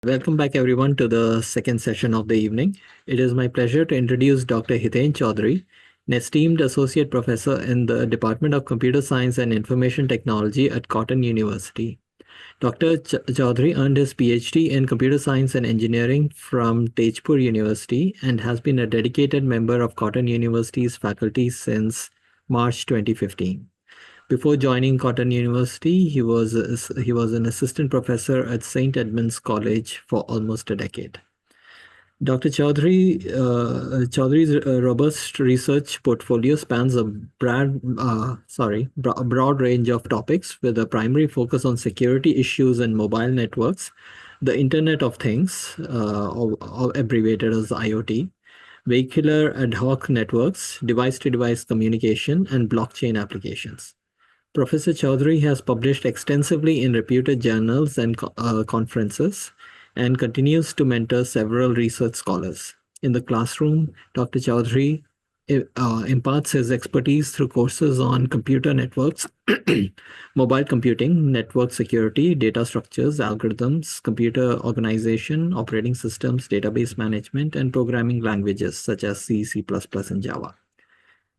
Welcome back, everyone, to the second session of the evening. It is my pleasure to introduce Dr. Hiten Choudhury, an esteemed associate professor in the Department of Computer Science and Information Technology at Cotton University. Dr. Choudhury earned his PhD in Computer Science and Engineering from Tejpur University and has been a dedicated member of Cotton University's faculty since March 2015. Before joining Cotton University, he was an assistant professor at St. Edmund's College for almost a decade. Dr. Choudhury's robust research portfolio spans a broad range of topics with a primary focus on security issues in mobile networks, the Internet of Things, or abbreviated as IoT, vehicular ad hoc networks, device-to-device communication, and blockchain applications. Professor Choudhury has published extensively in reputed journals and conferences and continues to mentor several research scholars. In the classroom, Dr. Choudhury imparts his expertise through courses on computer networks, mobile computing, network security, data structures, algorithms, computer organization, operating systems, database management, and programming languages such as C, C++, and Java.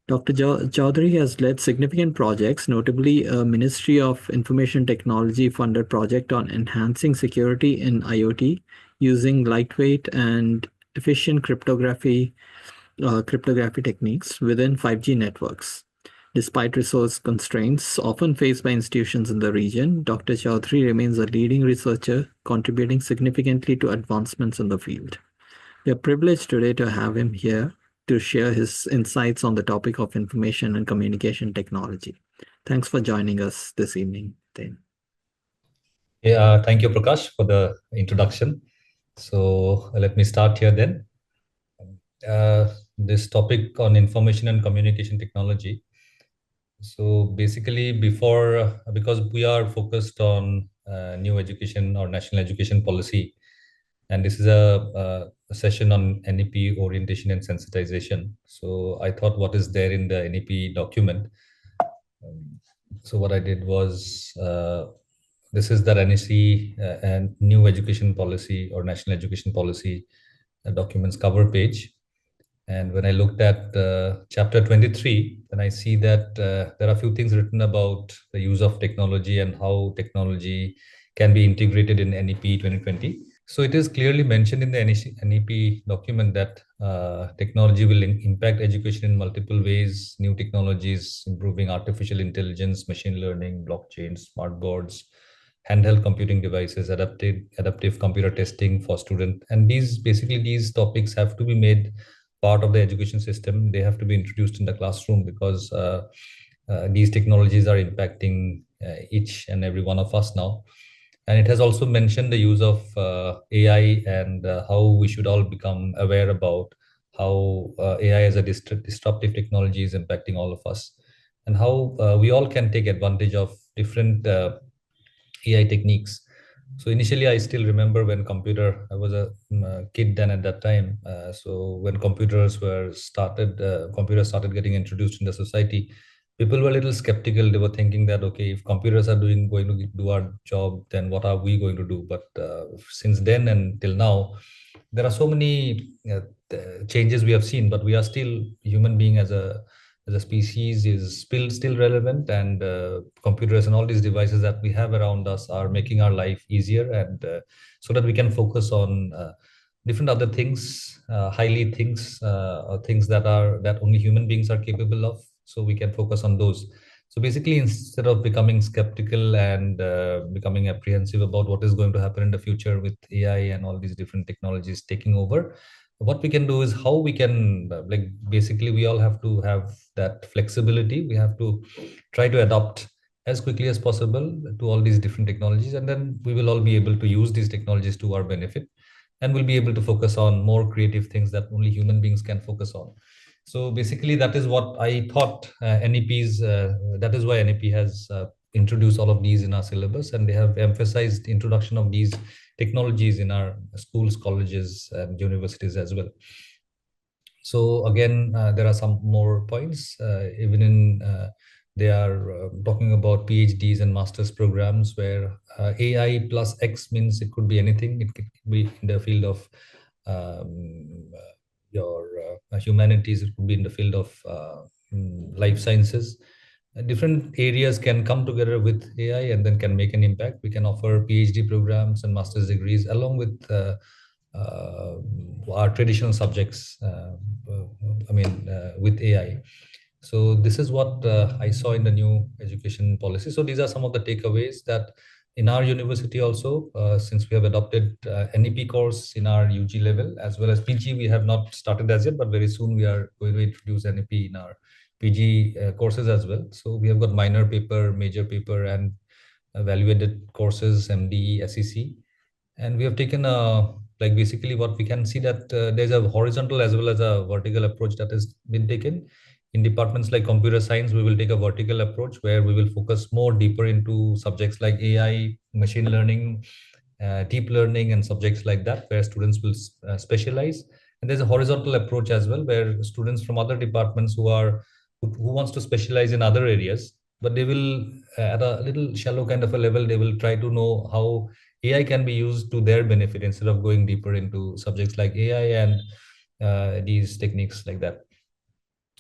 Dr. Choudhury has led significant projects, notably a Ministry of Information Technology funded project on enhancing security in IoT using lightweight and efficient cryptography techniques within 5G networks. Despite resource constraints often faced by institutions in the region, Dr. Choudhury remains a leading researcher, contributing significantly to advancements in the field. We are privileged today to have him here to share his insights on the topic of information and communication technology. Thanks for joining us this evening, Hiten. Yeah, thank you, Prakash, for the introduction. So let me start here then. This topic on information and communication technology. So basically, because we are focused on new education or national education policy, and this is a session on NEP orientation and sensitization. So I thought what is there in the NEP document. So what I did was this is the NEC and new education policy or national education policy documents cover page. And when I looked at chapter 23, then I see that there are a few things written about the use of technology and how technology can be integrated in NEP 2020. So it is clearly mentioned in the NEP document that technology will impact education in multiple ways. New technologies, improving artificial intelligence, machine learning, blockchain, smart boards, handheld computing devices, adaptive computer testing for students. And these topics have to be made part of the education system. They have to be introduced in the classroom because these technologies are impacting each and every one of us now. And it has also mentioned the use of AI and how we should all become aware about how AI as a disruptive technology is impacting all of us, and how we all can take advantage of different AI techniques. So initially, I still remember when I was a kid then at that time. So when computers started getting introduced in the society, people were a little skeptical. They were thinking that, okay, if computers are going to do our job, then what are we going to do? But since then and till now, there are so many changes we have seen, but we are still human being as a species is still relevant, and computers and all these devices that we have around us are making our life easier, and so that we can focus on different other things, highly things, or things that only human beings are capable of, so we can focus on those. So basically, instead of becoming skeptical and becoming apprehensive about what is going to happen in the future with AI and all these different technologies taking over, what we can do is how we can like basically we all have to have that flexibility. We have to try to adopt as quickly as possible to all these different technologies, and then we will all be able to use these technologies to our benefit, and we'll be able to focus on more creative things that only human beings can focus on. So basically, that is what I thought. NEPs. That is why NEP has introduced all of these in our syllabus, and they have emphasized introduction of these technologies in our schools, colleges, and universities as well. So again, there are some more points. Even in they are talking about PhDs and master's programs where AI plus X means it could be anything. It could be in the field of your humanities. It could be in the field of life sciences. Different areas can come together with AI and then can make an impact. We can offer PhD programs and master's degrees along with uh, our traditional subjects. With AI. So this is what I saw in the new education policy. So these are some of the takeaways that in our university also, since we have adopted NEP course in our UG level as well as PG, we have not started as yet, but very soon we are going to introduce NEP in our PG courses as well. So we have got minor paper, major paper, and evaluated courses, MDE, SEC, and we have taken a like basically what we can see that there's a horizontal as well as a vertical approach that has been taken in departments like computer science. We will take a vertical approach where we will focus more deeper into subjects like AI, machine learning, deep learning, and subjects like that, where students will specialize. And there's a horizontal approach as well, where students from other departments who wants to specialize in other areas, but they will at a little shallow kind of a level, they will try to know how AI can be used to their benefit instead of going deeper into subjects like AI and these techniques like that.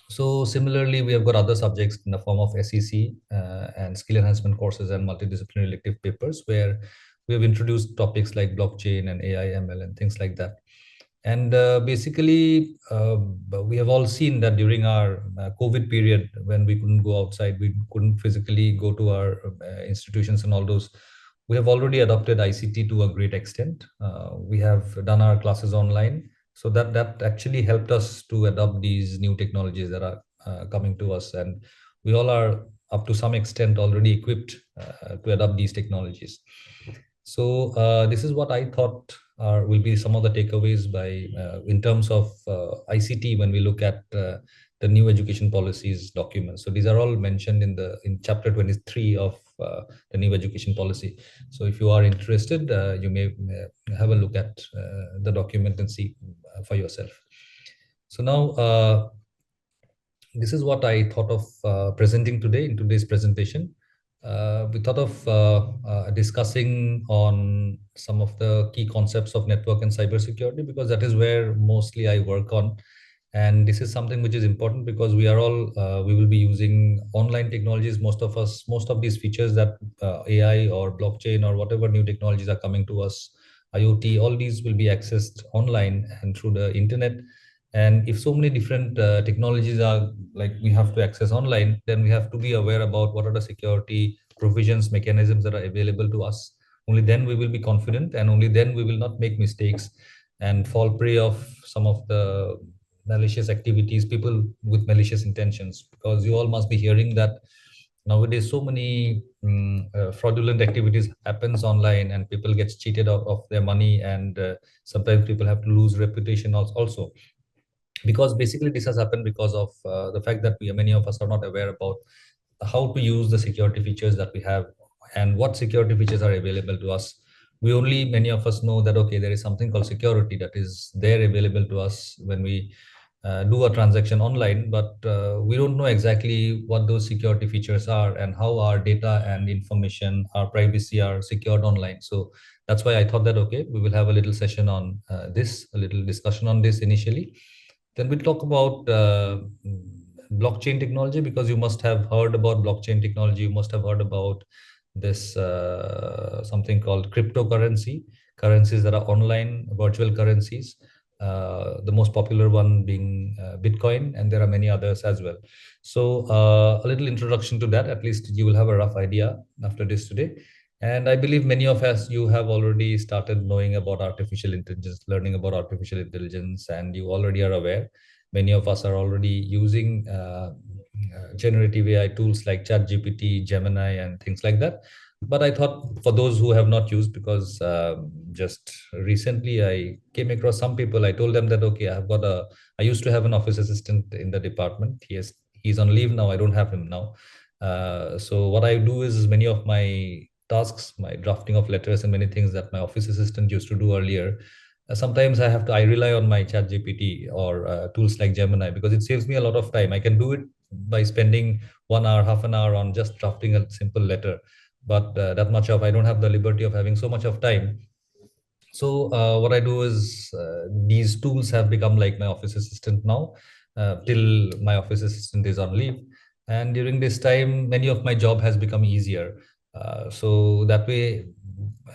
So similarly, we have got other subjects in the form of SEC and skill enhancement courses and multidisciplinary elective papers where we have introduced topics like blockchain and AI, ML, and things like that. And basically, we have all seen that during our COVID period, when we couldn't go outside, we couldn't physically go to our institutions and all those. We have already adopted ICT to a great extent. We have done our classes online, so that actually helped us to adopt these new technologies that are coming to us, and we all are up to some extent already equipped to adopt these technologies. So this is what I thought will be some of the takeaways by in terms of ICT when we look at the new education policies documents. So these are all mentioned in chapter 23 of the new education policy. So if you are interested, you may have a look at the document and see for yourself. So now this is what I thought of presenting today in today's presentation. We thought of discussing on some of the key concepts of network and cybersecurity because that is where mostly I work on. And this is something which is important because we will be using online technologies. Most of us, most of these features that AI or blockchain or whatever new technologies are coming to us, IoT, all these will be accessed online and through the internet. And if so many different technologies are like we have to access online, then we have to be aware about what are the security provisions, mechanisms that are available to us. Only then we will be confident, and only then we will not make mistakes and fall prey of some of the malicious activities, people with malicious intentions. Because you all must be hearing that nowadays so many fraudulent activities happens online, and people gets cheated of their money, and sometimes people have to lose reputation also, because basically this has happened because of the fact that many of us are not aware about how to use the security features that we have and what security features are available to us. We only, many of us know that okay, there is something called security that is there available to us when we do a transaction online, but we don't know exactly what those security features are and how our data and information, our privacy are secured online. So that's why I thought that okay, we will have a little session on this, a little discussion on this initially. Then we'll talk about blockchain technology, because you must have heard about blockchain technology. You must have heard about this something called cryptocurrency, currencies that are online, virtual currencies. The most popular one being Bitcoin, and there are many others as well. So a little introduction to that. At least you will have a rough idea after this today. And I believe many of us, you have already started knowing about artificial intelligence, learning about artificial intelligence, and you already are aware. Many of us are already using generative AI tools like ChatGPT, Gemini, and things like that. But I thought for those who have not used, because just recently I came across some people, I told them that, okay, I used to have an office assistant in the department. He's on leave now. I don't have him now. So what I do is many of my tasks, my drafting of letters and many things that my office assistant used to do earlier. Sometimes I rely on my chat GPT or tools like Gemini, because it saves me a lot of time. I can do it by spending 1 hour, half an hour on just drafting a simple letter. but that much of I don't have the liberty of having so much of time. So what I do is these tools have become like my office assistant now, till my office assistant is on leave. And during this time, many of my job has become easier. So that way,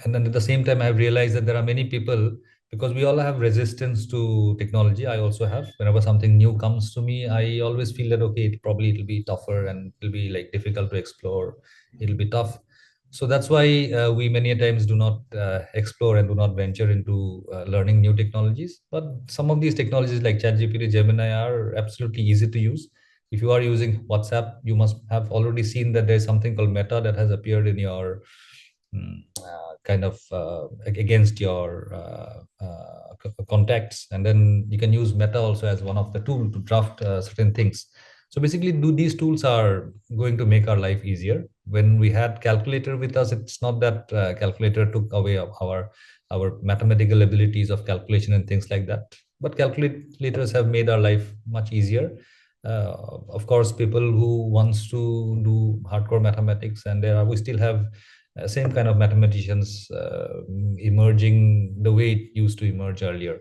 and then at the same time, I have realized that there are many people, because we all have resistance to technology. I also have. Whenever something new comes to me, I always feel that okay, it'll be tougher and it'll be like difficult to explore. It'll be tough. So that's why we many a times do not explore and do not venture into learning new technologies. But some of these technologies like ChatGPT, Gemini are absolutely easy to use. If you are using WhatsApp, you must have already seen that there's something called Meta that has appeared in your kind of against your contacts, and then you can use Meta also as one of the tool to draft certain things. So basically, do these tools are going to make our life easier. When we had calculator with us, it's not that calculator took away of our mathematical abilities of calculation and things like that. But calculators have made our life much easier. Of course, people who wants to do hardcore mathematics, and there are we still have same kind of mathematicians emerging the way it used to emerge earlier.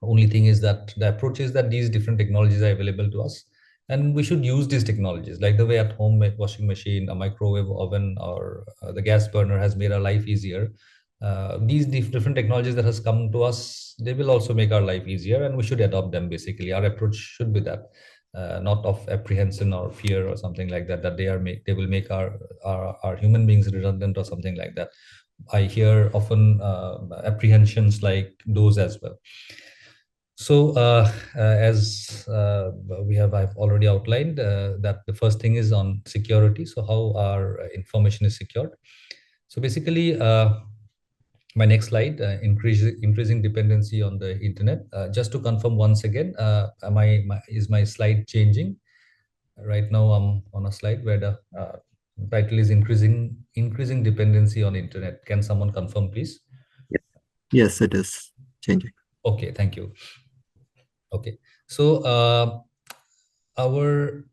Only thing is that the approach is that these different technologies are available to us, and we should use these technologies like the way at home washing machine, a microwave oven, or the gas burner has made our life easier. These different technologies that has come to us, they will also make our life easier, and we should adopt them. Basically, our approach should be that, not of apprehension or fear or something like that, that they will make our human beings redundant or something like that. I hear often apprehensions like those as well. So, as I've already outlined that the first thing is on security. So, how our information is secured. So, basically, my next slide, increasing dependency on the internet. Just to confirm once again, is my slide changing? Right now, I'm on a slide where the title is increasing dependency on internet. Can someone confirm, please? Yeah. Yes, it is changing. Okay, thank you. Okay, so our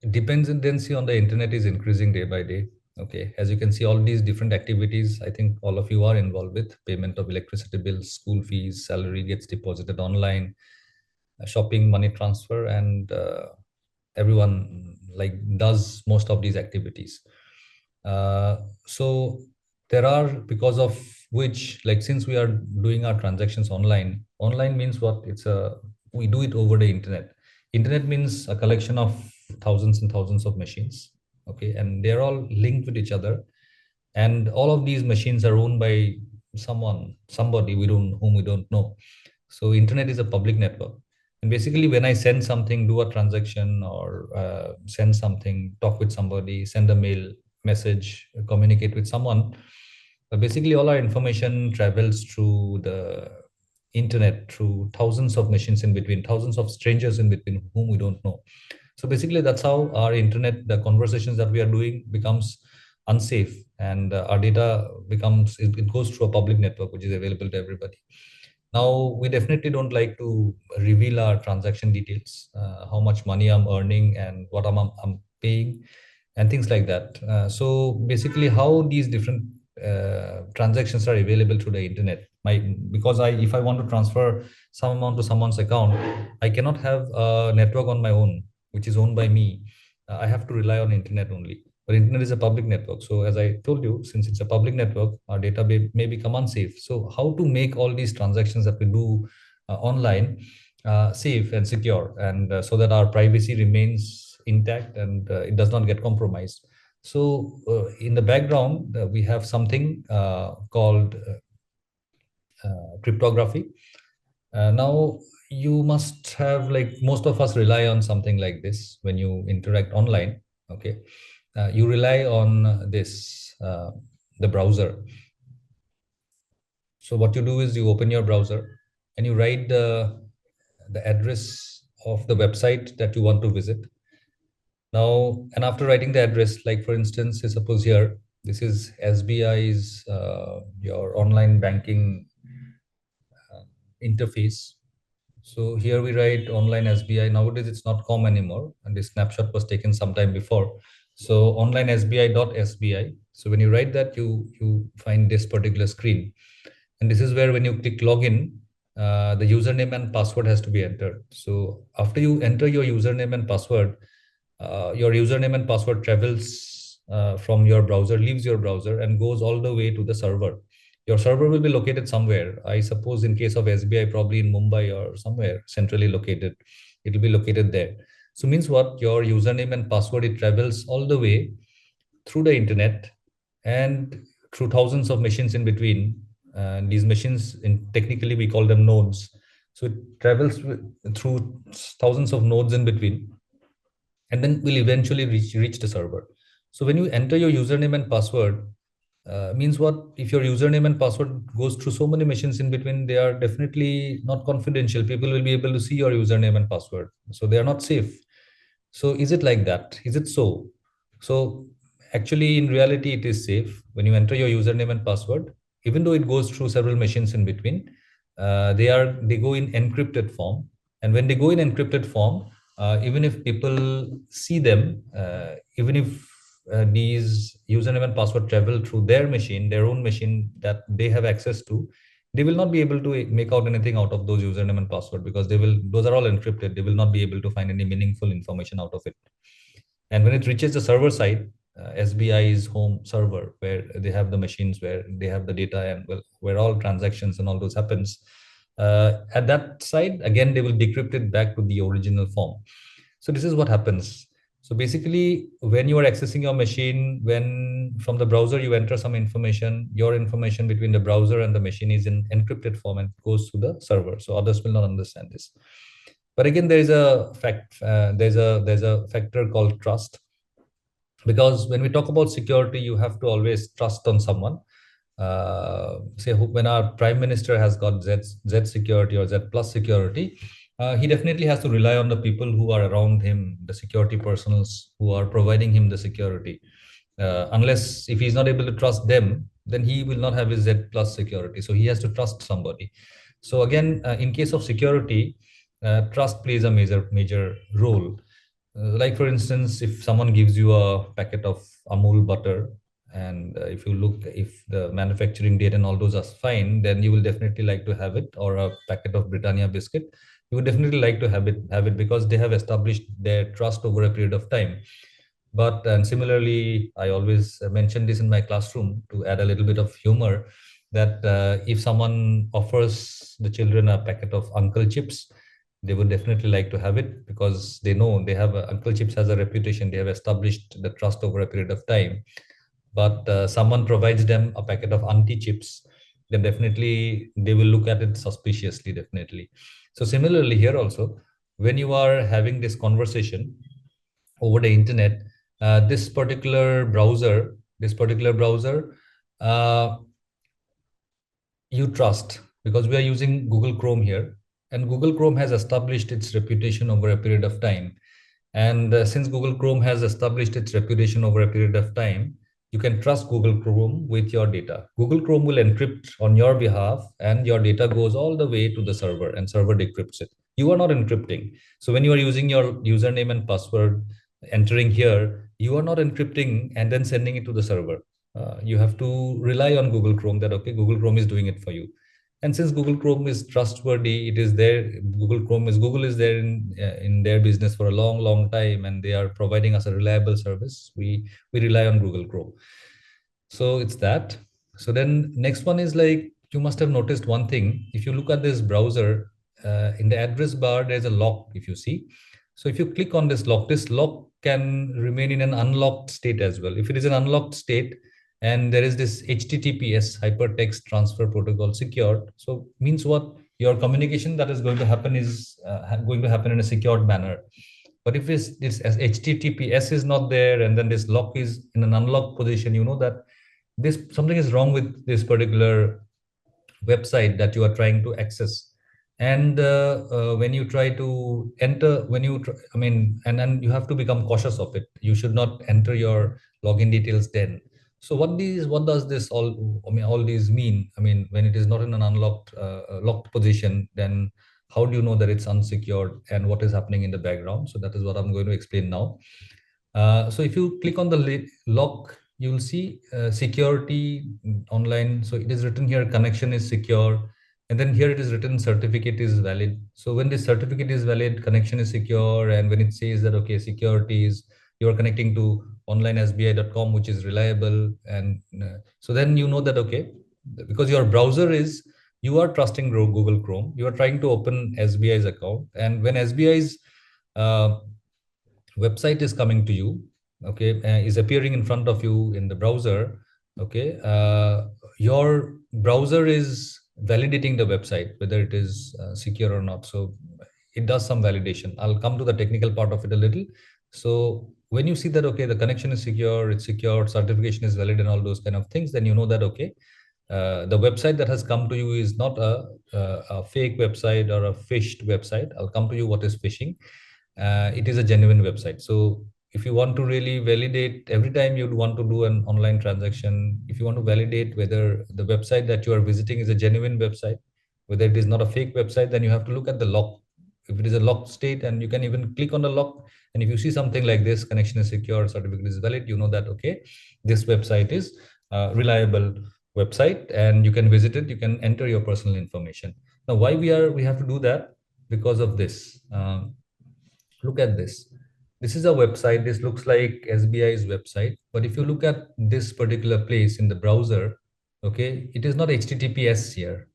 dependency on the internet is increasing day by day. Okay, as you can see, all these different activities, I think all of you are involved with payment of electricity bills, school fees, salary gets deposited online, shopping, money transfer, and everyone like does most of these activities. So there are, because of which, like since we are doing our transactions online means what? It's a we do it over the internet. Internet means a collection of thousands and thousands of machines. Okay, and they're all linked with each other, and all of these machines are owned by somebody whom we don't know. So internet is a public network, and basically when I send something, do a transaction, or send something, talk with somebody, send a mail, message, communicate with someone, basically all our information travels through the internet, through thousands of machines in between, thousands of strangers in between whom we don't know. So basically that's how our internet, the conversations that we are doing becomes unsafe, and our data it goes through a public network which is available to everybody. Now we definitely don't like to reveal our transaction details, how much money I'm earning and what I'm paying, and things like that. So basically, how these different transactions are available through the internet. Because if I want to transfer some amount to someone's account, I cannot have a network on my own, which is owned by me. I have to rely on internet only. But internet is a public network. So as I told you, since it's a public network, our data may become unsafe. So how to make all these transactions that we do online safe and secure, and so that our privacy remains intact and it does not get compromised. So in the background, we have something called cryptography. Now you must have, like most of us rely on something like this when you interact online. Okay, you rely on this the browser. So what you do is you open your browser and you write the address of the website that you want to visit. Now, and after writing the address, like for instance, say suppose here, this is SBI's your online banking interface. So here we write online SBI. Nowadays it's not com anymore, and this snapshot was taken sometime before. So online SBI.SBI. So when you write that, you find this particular screen, and this is where when you click login, the username and password has to be entered. So after you enter your username and password, your username and password travels from your browser, leaves your browser, and goes all the way to the server. Your server will be located somewhere. I suppose in case of SBI, probably in Mumbai or somewhere centrally located. It will be located there. So means what? Your username and password, it travels all the way through the internet and through thousands of machines in between. And these machines, technically we call them nodes. So it travels through thousands of nodes in between, and then will eventually reach the server. So when you enter your username and password, means what? If your username and password goes through so many machines in between, they are definitely not confidential. People will be able to see your username and password, so they are not safe. So is it like that? Is it so? So actually, in reality, it is safe. When you enter your username and password, even though it goes through several machines in between, they go in encrypted form. And when they go in encrypted form, even if people see them, even if these username and password travel through their machine, their own machine that they have access to, they will not be able to make out anything out of those username and password, because those are all encrypted. They will not be able to find any meaningful information out of it. And when it reaches the server side, SBI's home server, where they have the machines, where they have the data, and well, where all transactions and all those happens, at that side again they will decrypt it back to the original form. So this is what happens. So basically, when you are accessing your machine, when from the browser you enter some information, your information between the browser and the machine is in encrypted form and goes to the server. So others will not understand this. But again, there is a fact. There's a factor called trust, because when we talk about security, you have to always trust on someone. Say when our prime minister has got Z security or Z plus security, he definitely has to rely on the people who are around him, the security personals who are providing him the security. Unless if he's not able to trust them, then he will not have his Z plus security. So he has to trust somebody. So again, in case of security, trust plays a major role. Like for instance, if someone gives you a packet of Amul butter, and if you look, if the manufacturing date and all those are fine, then you will definitely like to have it. Or a packet of Britannia biscuit, you would definitely like to have it because they have established their trust over a period of time. But and similarly, I always mention this in my classroom to add a little bit of humor, that if someone offers the children a packet of Uncle Chips, they would definitely like to have it because they know they have Uncle Chips has a reputation. They have established the trust over a period of time. But someone provides them a packet of Auntie Chips, then definitely they will look at it suspiciously. Definitely. So similarly here also, when you are having this conversation over the internet, this particular browser, uh, you trust, because we are using Google Chrome here, and Google Chrome has established its reputation over a period of time. And since Google Chrome has established its reputation over a period of time, you can trust Google Chrome with your data. Google Chrome will encrypt on your behalf, and your data goes all the way to the server, and server decrypts it. You are not encrypting. So when you are using your username and password, entering here, you are not encrypting and then sending it to the server. You have to rely on Google Chrome, that okay, Google Chrome is doing it for you. And since Google Chrome is trustworthy, it is there. Google is there in their business for a long time, and they are providing us a reliable service. We rely on Google Chrome. So it's that. So then next one is like, you must have noticed one thing. If you look at this browser, in the address bar, there's a lock, if you see. So if you click on this lock can remain in an unlocked state as well. If it is an unlocked state and there is this HTTPS, hypertext transfer protocol, secured, so means what? Your communication that is going to happen is going to happen in a secured manner. But if this as HTTPS is not there, and then this lock is in an unlocked position, you know that this something is wrong with this particular website that you are trying to access. And when you try to enter, I mean, and then you have to become cautious of it. You should not enter your login details then. So what does this all, I mean, all these mean? I mean, when it is not in an unlocked locked position, then how do you know that it's unsecured, and what is happening in the background? So that is what I'm going to explain now. So if you click on the lock you will see security online. So it is written here, connection is secure. And then here it is written certificate is valid. So when this certificate is valid, connection is secure. And when it says that, okay, security is, you are connecting to onlinesbi.com, which is reliable. And so then you know that, okay, because your browser is, you are trusting Google Chrome, you are trying to open SBI's account. And when SBI's uh, website is coming to you, okay, is appearing in front of you in the browser, okay, your browser is validating the website whether it is secure or not. So it does some validation. I'll come to the technical part of it a little. So when you see that, okay, the connection is secure, it's secure, certification is valid, and all those kind of things, then you know that, okay, the website that has come to you is not a fake website or a phished website. I'll come to you what is phishing. It is a genuine website. So if you want to really validate, every time you'd want to do an online transaction, if you want to validate whether the website that you are visiting is a genuine website, whether it is not a fake website, then you have to look at the lock. If it is a locked state, and you can even click on the lock, and if you see something like this, connection is secure, certificate is valid, you know that, okay, this website is reliable website, and you can visit it, you can enter your personal information. Now why we have to do that? Because of this. Look at this. This is a website. This looks like SBI's website. But if you look at this particular place in the browser, okay, it is not HTTPS here.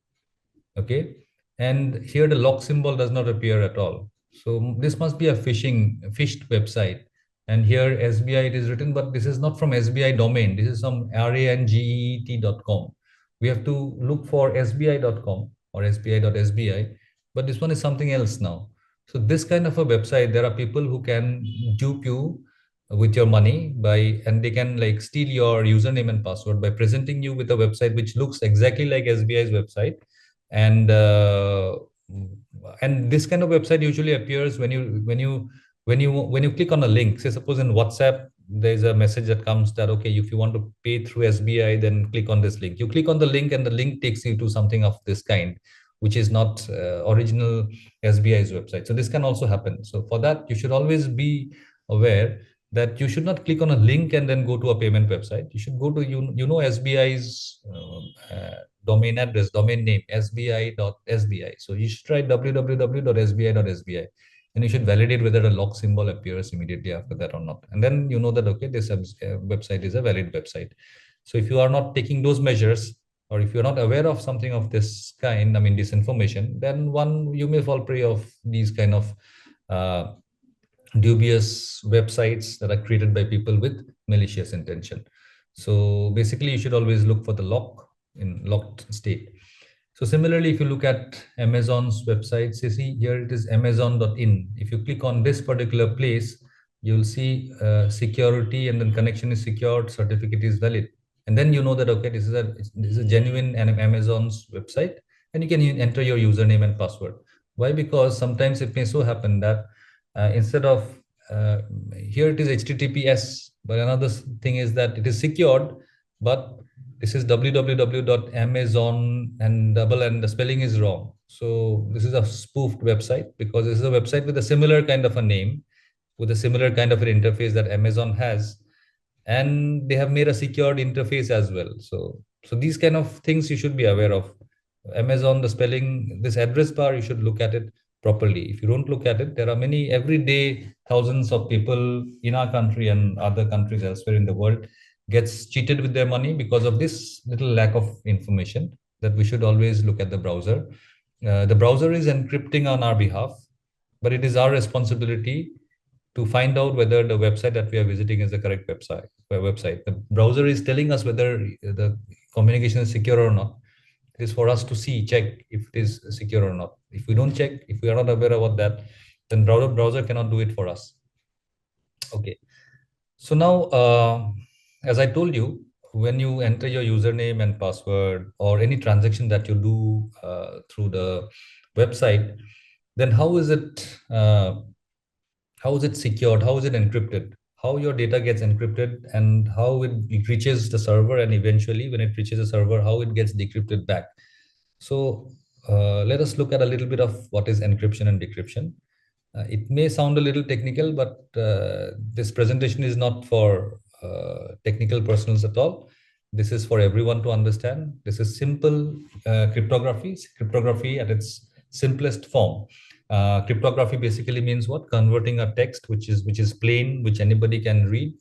Okay. And here the lock symbol does not appear at all. So this must be a phished website. And here SBI it is written, but this is not from SBI domain. This is from rangeet.com. We have to look for sbi.com or sbi.sbi, but this one is something else now. So this kind of a website, there are people who can dupe you with your money by, and they can like steal your username and password by presenting you with a website which looks exactly like SBI's website. And and this kind of website usually appears when you click on a link. Say suppose in WhatsApp there's a message that comes that, okay, if you want to pay through SBI, then click on this link. You click on the link and the link takes you to something of this kind, which is not original SBI's website. So this can also happen. So for that, you should always be aware that you should not click on a link and then go to a payment website. You should go to, SBI's domain address, domain name, sbi.sbi. So you should try www.sbi.sbi, and you should validate whether a lock symbol appears immediately after that or not. And then you know that, okay, this website is a valid website. So if you are not taking those measures, or if you're not aware of something of this kind, I mean, this information, then you may fall prey of these kind of uh, dubious websites that are created by people with malicious intention. So basically, you should always look for the lock in locked state. So similarly, if you look at Amazon's website, you see here it is amazon.in. If you click on this particular place, you'll see security, and then connection is secured, certificate is valid. And then you know that, okay, this is a genuine Amazon's website, and you can enter your username and password. Why? Because sometimes it may so happen that instead of here it is HTTPS, but another thing is that it is secured, but this is www.amazon and double, and the spelling is wrong. So this is a spoofed website, because this is a website with a similar kind of a name, with a similar kind of an interface that Amazon has, and they have made a secured interface as well. So these kind of things you should be aware of. Amazon, the spelling, this address bar, you should look at it properly. If you don't look at it, there are many every day, thousands of people in our country and other countries elsewhere in the world gets cheated with their money because of this little lack of information, that we should always look at the browser. The browser is encrypting on our behalf, but it is our responsibility to find out whether the website that we are visiting is the correct website. The browser is telling us whether the communication is secure or not. It is for us to check if it is secure or not. If we don't check, if we are not aware about that, then browser cannot do it for us. Okay. So now, as I told you, when you enter your username and password or any transaction that you do through the website, then how is it secured? How is it encrypted? How your data gets encrypted, and how it reaches the server, and eventually when it reaches the server, how it gets decrypted back. So let us look at a little bit of what is encryption and decryption. It may sound a little technical, but this presentation is not for technical personals at all. This is for everyone to understand. This is simple cryptography. Cryptography at its simplest form. Cryptography basically means what? Converting a text which is plain, which anybody can read.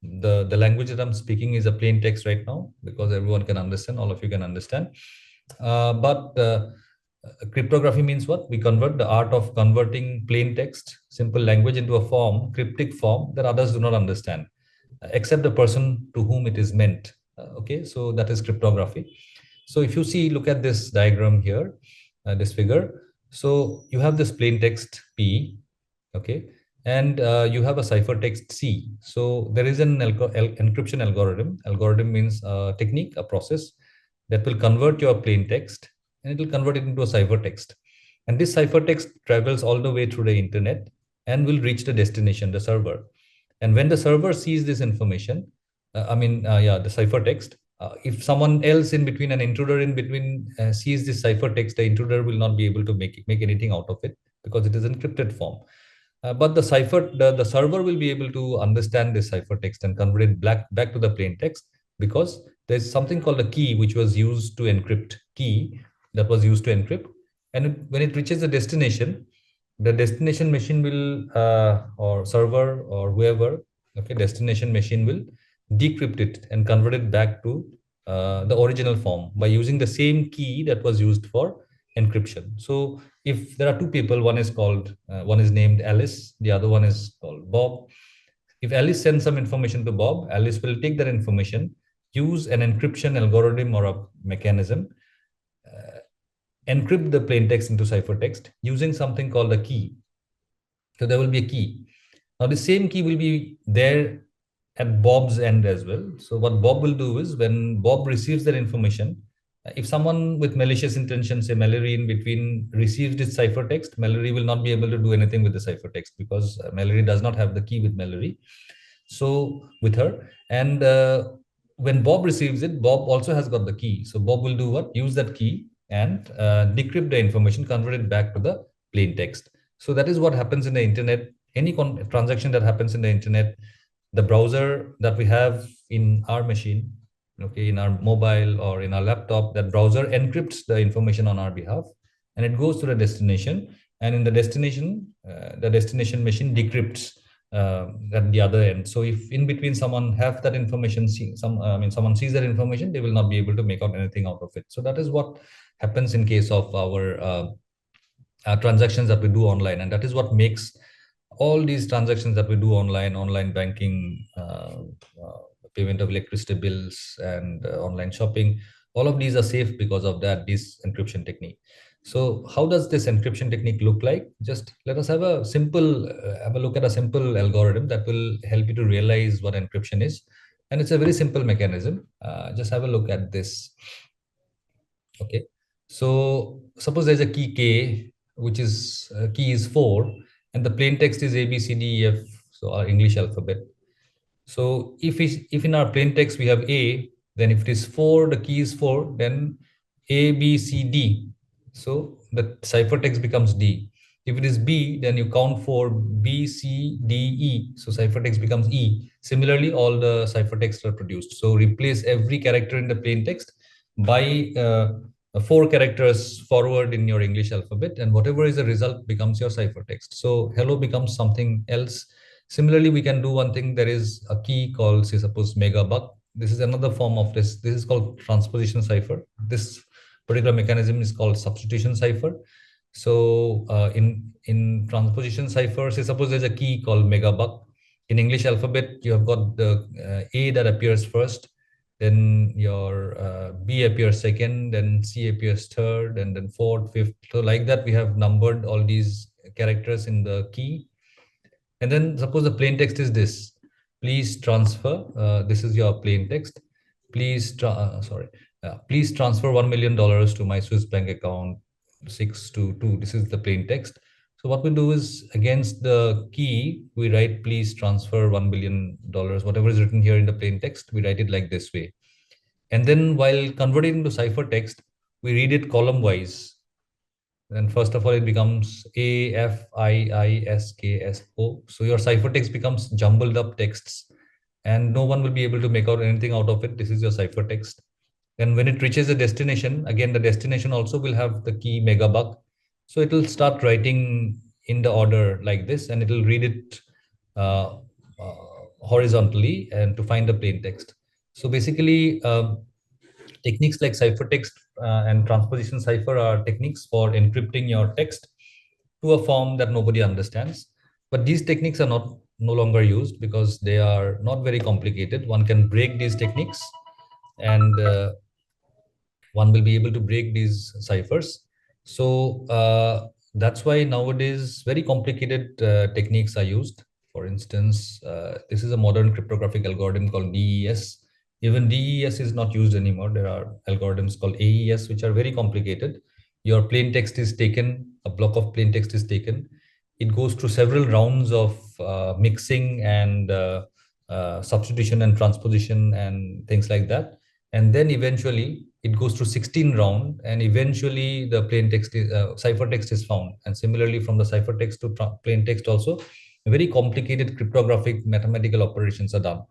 The language that I'm speaking is a plain text right now because everyone can understand. All of you can understand. But cryptography means what? We convert the art of converting plain text, simple language into a form, cryptic form that others do not understand, except the person to whom it is meant. Okay, so that is cryptography. So if you see, look at this diagram here, this figure. So you have this plain text P, okay, and you have a ciphertext C. So there is an encryption algorithm. Algorithm means a technique, a process that will convert your plain text and it will convert it into a ciphertext. And this ciphertext travels all the way through the internet and will reach the destination, the server. And when the server sees this information, the ciphertext, if someone else in between, an intruder in between, sees this ciphertext, the intruder will not be able to make anything out of it because it is encrypted form. But the server will be able to understand this ciphertext and convert it back to the plain text because there's something called a key which was used to encrypt key that was used to encrypt. And when it reaches the destination machine will or server or whoever, okay, destination machine will decrypt it and convert it back to the original form by using the same key that was used for encryption. So if there are two people, one is named Alice, the other one is called Bob. If Alice sends some information to Bob, Alice will take that information, use an encryption algorithm or a mechanism, encrypt the plain text into ciphertext using something called a key. So there will be a key. Now the same key will be there at Bob's end as well. So what Bob will do is when Bob receives that information, if someone with malicious intention, say Mallory in between, receives this ciphertext, Mallory will not be able to do anything with the ciphertext because Mallory does not have the key with Mallory. So with her, and when Bob receives it, Bob also has got the key. So Bob will do what? Use that key and decrypt the information, convert it back to the plain text. So that is what happens in the internet. Any transaction that happens in the internet, the browser that we have in our machine, okay, in our mobile or in our laptop, that browser encrypts the information on our behalf and it goes to the destination. And in the destination machine decrypts at the other end. So if in between someone have that information, someone sees that information, they will not be able to make out anything out of it. So that is what happens in case of our transactions that we do online, and that is what makes all these transactions that we do online banking, payment of electricity bills, and online shopping, all of these are safe because of this encryption technique. So how does this encryption technique look like? Just let us have a look at a simple algorithm that will help you to realize what encryption is. And it's a very simple mechanism. Just have a look at this. Okay. So suppose there's a key K, which is key is 4, and the plain text is A, B, C, D, E, F, so our English alphabet. So if in our plain text we have A, then if it is 4, the key is 4, then A, B, C, D. So the ciphertext becomes D. If it is B, then you count for B, C, D, E. So ciphertext becomes E. Similarly, all the ciphertexts are produced. So replace every character in the plain text by 4 characters forward in your English alphabet, and whatever is the result becomes your ciphertext. So hello becomes something else. Similarly, we can do one thing. There is a key called, say, suppose megabuck. This is another form of this. This is called transposition cipher. This particular mechanism is called substitution cipher. So in transposition cipher, say suppose there's a key called megabuck. In English alphabet, you have got the A that appears first, then your B appears second, then C appears third, and then fourth, fifth. So like that, we have numbered all these characters in the key. And then suppose the plain text is this: please transfer. This is your plain text. Please transfer $1 million to my Swiss bank account 622. This is the plain text. So what we do is, against the key, we write please transfer $1 billion. Whatever is written here in the plain text, we write it like this way. And then while converting to ciphertext, we read it column wise. And first of all, it becomes A, F, I, S, K, S, O. So your ciphertext becomes jumbled up texts. and no one will be able to make out anything out of it. This is your ciphertext. And when it reaches a destination, again, the destination also will have the key megabug. So it will start writing in the order like this, and it will read it uh, uh, horizontally and to find the plain text. So basically, techniques like ciphertext and transposition cipher are techniques for encrypting your text to a form that nobody understands. But these techniques are not no longer used because they are not very complicated. One can break these techniques, and one will be able to break these ciphers. So that's why nowadays very complicated techniques are used. For instance, this is a modern cryptographic algorithm called DES. Even DES is not used anymore. There are algorithms called AES, which are very complicated. Your plain text is taken, a block of plain text is taken. It goes through several rounds of mixing and substitution and transposition and things like that, and then eventually it goes through 16 round, and eventually the plain text is, ciphertext is found. And similarly, from the ciphertext to plain text also, very complicated cryptographic mathematical operations are done.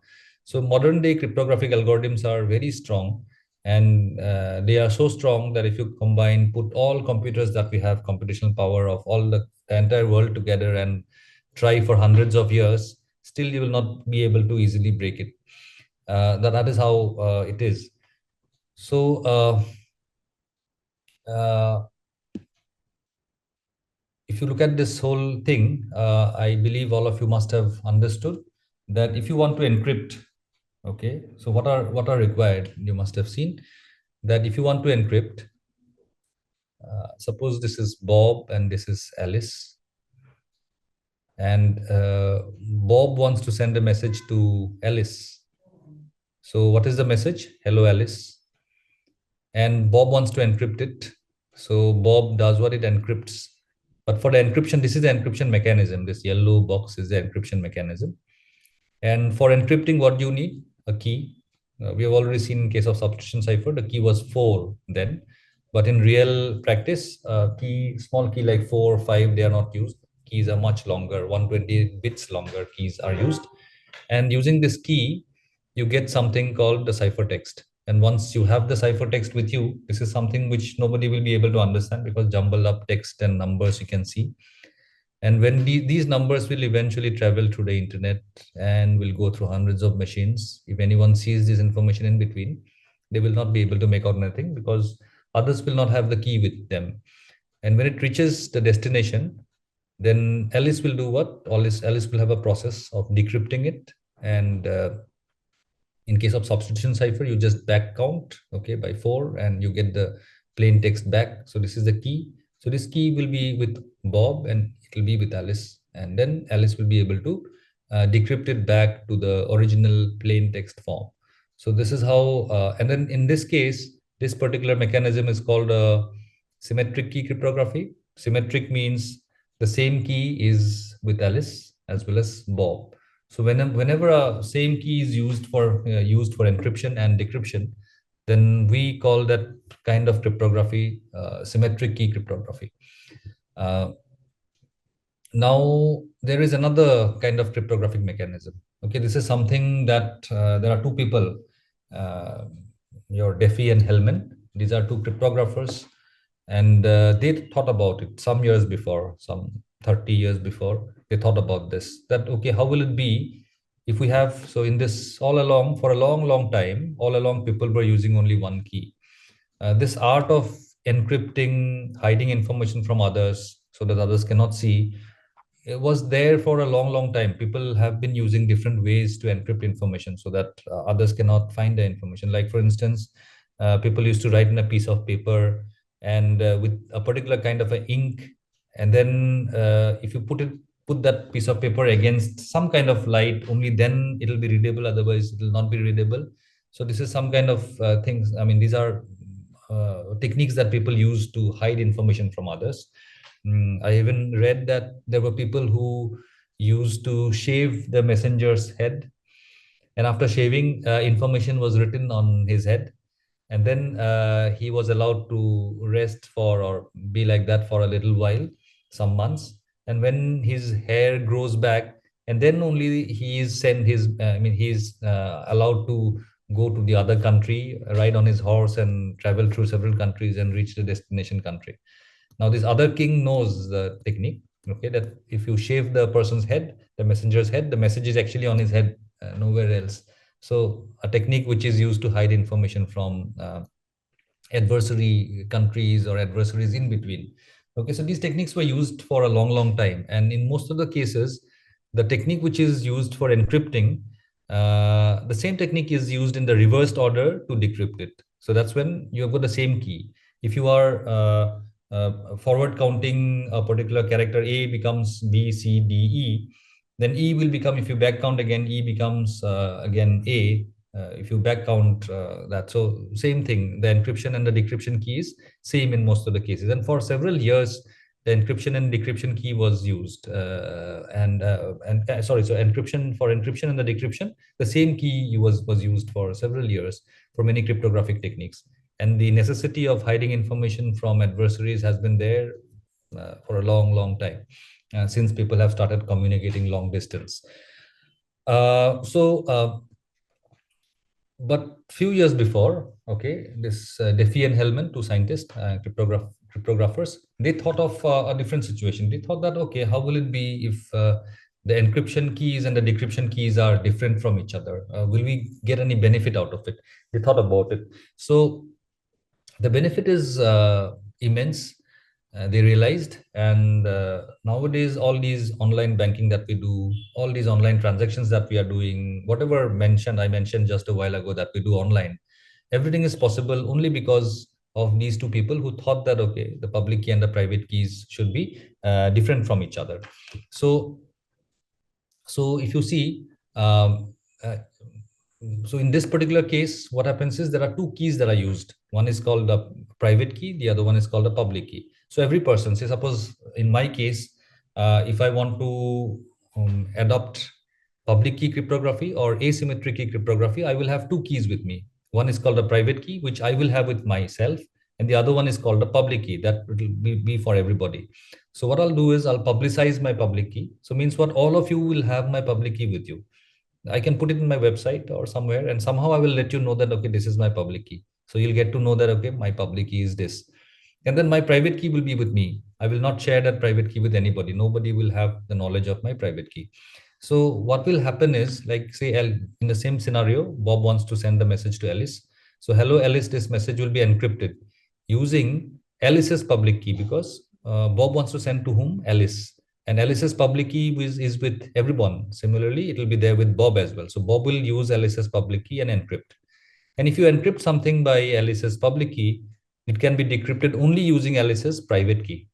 So modern day cryptographic algorithms are very strong, and they are so strong that if you combine, put all computers that we have, computational power of all the entire world together, and try for hundreds of years, still you will not be able to easily break it. That is how it is. So uh, if you look at this whole thing, I believe all of you must have understood that if you want to encrypt, okay, so what are required? You must have seen that if you want to encrypt, suppose this is Bob and this is Alice, and Bob wants to send a message to Alice. So what is the message? Hello, Alice. And Bob wants to encrypt it. So Bob does what? It encrypts. But for the encryption, this is the encryption mechanism. This yellow box is the encryption mechanism. And for encrypting, what do you need? A key. We have already seen in case of substitution cipher, the key was 4 then. But in real practice, small key like 4 or 5, they are not used. Keys are much longer, 128 bits longer keys are used. And using this key, you get something called the ciphertext. And once you have the ciphertext with you, this is something which nobody will be able to understand because jumbled up text and numbers you can see. And when these numbers will eventually travel through the internet and will go through hundreds of machines, if anyone sees this information in between, they will not be able to make out anything because others will not have the key with them. And when it reaches the destination, then Alice will do what? Alice will have a process of decrypting it, and in case of substitution cipher, you just back count, okay, by 4, and you get the plain text back. So this is the key. So this key will be with Bob and it will be with Alice, and then Alice will be able to decrypt it back to the original plain text form. So this is how, and then in this case, this particular mechanism is called symmetric key cryptography. Symmetric means the same key is with Alice as well as Bob. So whenever a same key is used for encryption and decryption, then we call that kind of cryptography symmetric key cryptography. Uh, Now there is another kind of cryptographic mechanism. Okay, this is something that there are two people, uh, your Defi and Hellman. These are two cryptographers, and they thought about it some years before, some 30 years before. They thought about this. That okay, how will it be if we have, so in this all along for a long, long time, all along people were using only one key. This art of encrypting, hiding information from others so that others cannot see, it was there for a long, long time. People have been using different ways to encrypt information so that others cannot find the information. Like, for instance, people used to write in a piece of paper and with a particular kind of a ink, and then if you put that piece of paper against some kind of light, only then it will be readable. Otherwise, it will not be readable. So this is some kind of things. I mean, these are techniques that people use to hide information from others. I even read that there were people who used to shave the messenger's head, and after shaving, information was written on his head, and then he was allowed to rest for or be like that for a little while, some months. And when his hair grows back and then only he is sent his I mean he's allowed to go to the other country, ride on his horse and travel through several countries and reach the destination country. Now this other king knows the technique, okay, that if you shave the person's head, the messenger's head, the message is actually on his head, nowhere else. So a technique which is used to hide information from adversary countries or adversaries in between. Okay, so these techniques were used for a long, long time. And in most of the cases, the technique which is used for encrypting, the same technique is used in the reversed order to decrypt it. So that's when you have got the same key. If you are forward counting a particular character, A becomes B, C, D, E, then E will become, if you back count again, E becomes again A, if you back count that. So same thing, the encryption and the decryption keys same in most of the cases, and for several years the encryption and decryption key was used, and sorry, so encryption, for encryption and the decryption, the same key was used for several years for many cryptographic techniques. And the necessity of hiding information from adversaries has been there for a long, long time, since people have started communicating long distance. But few years before, okay, this Diffie and Hellman, two scientists, cryptographers, they thought of a different situation. They thought that, okay, how will it be if the encryption keys and the decryption keys are different from each other? Will we get any benefit out of it? They thought about it. So the benefit is immense, they realized. And nowadays all these online banking that we do, all these online transactions that we are doing, whatever mentioned I mentioned just a while ago that we do online, everything is possible only because of these two people who thought that, okay, the public key and the private keys should be different from each other. So if you see, uh, so in this particular case, what happens is there are two keys that are used. One is called the private key, the other one is called the public key. So every person, say suppose in my case, if I want to adopt public key cryptography or asymmetric key cryptography, I will have two keys with me. One is called the private key, which I will have with myself, and the other one is called the public key that will be for everybody. So what I'll do is I'll publicize my public key. So means what, all of you will have my public key with you. I can put it in my website or somewhere, and somehow I will let you know that, okay, this is my public key. So you'll get to know that, okay, my public key is this. And then my private key will be with me. I will not share that private key with anybody. Nobody will have the knowledge of my private key. So what will happen is, like, say, in the same scenario, Bob wants to send the message to Alice. So hello, Alice, this message will be encrypted using Alice's public key, because Bob wants to send to whom? Alice. And Alice's public key is with everyone. Similarly, it will be there with Bob as well. So Bob will use Alice's public key and encrypt. And if you encrypt something by Alice's public key, it can be decrypted only using Alice's private key.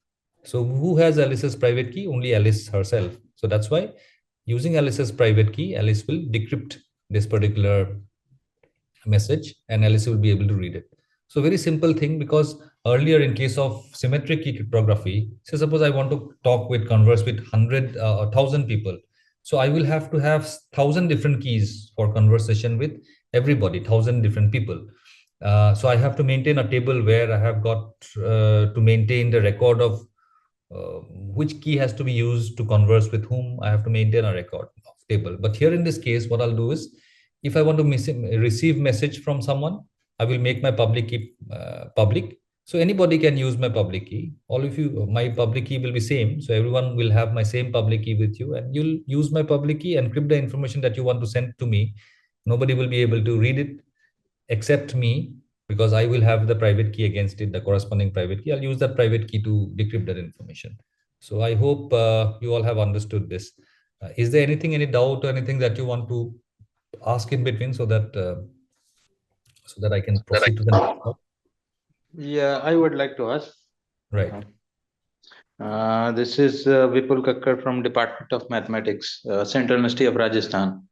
So who has Alice's private key? Only Alice herself. So that's why using Alice's private key, Alice will decrypt this particular message and Alice will be able to read it. So very simple thing, because earlier in case of symmetric key cryptography, say suppose I want to talk with, converse with 100 or 1000 people. So I will have to have 1000 different keys for conversation with everybody, 1000 different people. So I have to maintain a table where I have got to maintain the record of which key has to be used to converse with whom. I have to maintain a record of table. But here in this case, what I'll do is, if I want to receive message from someone, I will make my public key public. So anybody can use my public key. All of you, my public key will be same. So everyone will have my same public key with you, and you'll use my public key, encrypt the information that you want to send to me. Nobody will be able to read it except me, because I will have the private key against it, the corresponding private key. I'll use that private key to decrypt that information. So I hope you all have understood this. Is there anything, any doubt or anything that you want to ask in between, so that I can proceed to the next part? Yeah, I would like to ask. Right. Uh, this is Vipul Kakkar from Department of Mathematics, Central University of Rajasthan.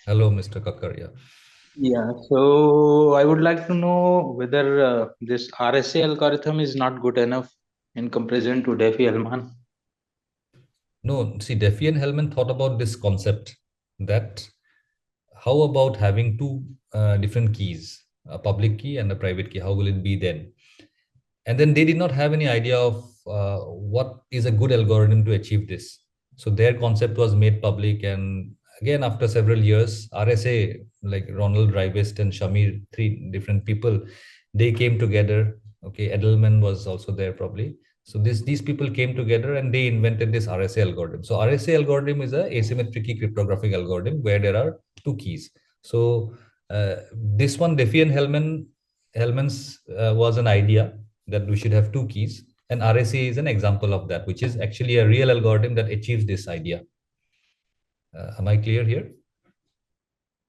Hello, Mr. Kakkar. Yeah. Yeah, so I would like to know whether this RSA algorithm is not good enough in comparison to Diffie-Hellman. No, see, Diffie and Hellman thought about this concept, that how about having two different keys, a public key and a private key? How will it be then? And then they did not have any idea of what is a good algorithm to achieve this. So their concept was made public, and again after several years, RSA, like Ronald Rivest and Shamir, three different people, they came together. Okay, Edelman was also there probably. So these people came together and they invented this RSA algorithm. So RSA algorithm is a asymmetric key cryptographic algorithm where there are two keys. So this one, Diffie and Hellman's was an idea that we should have two keys, and RSA is an example of that, which is actually a real algorithm that achieves this idea. Am I clear here?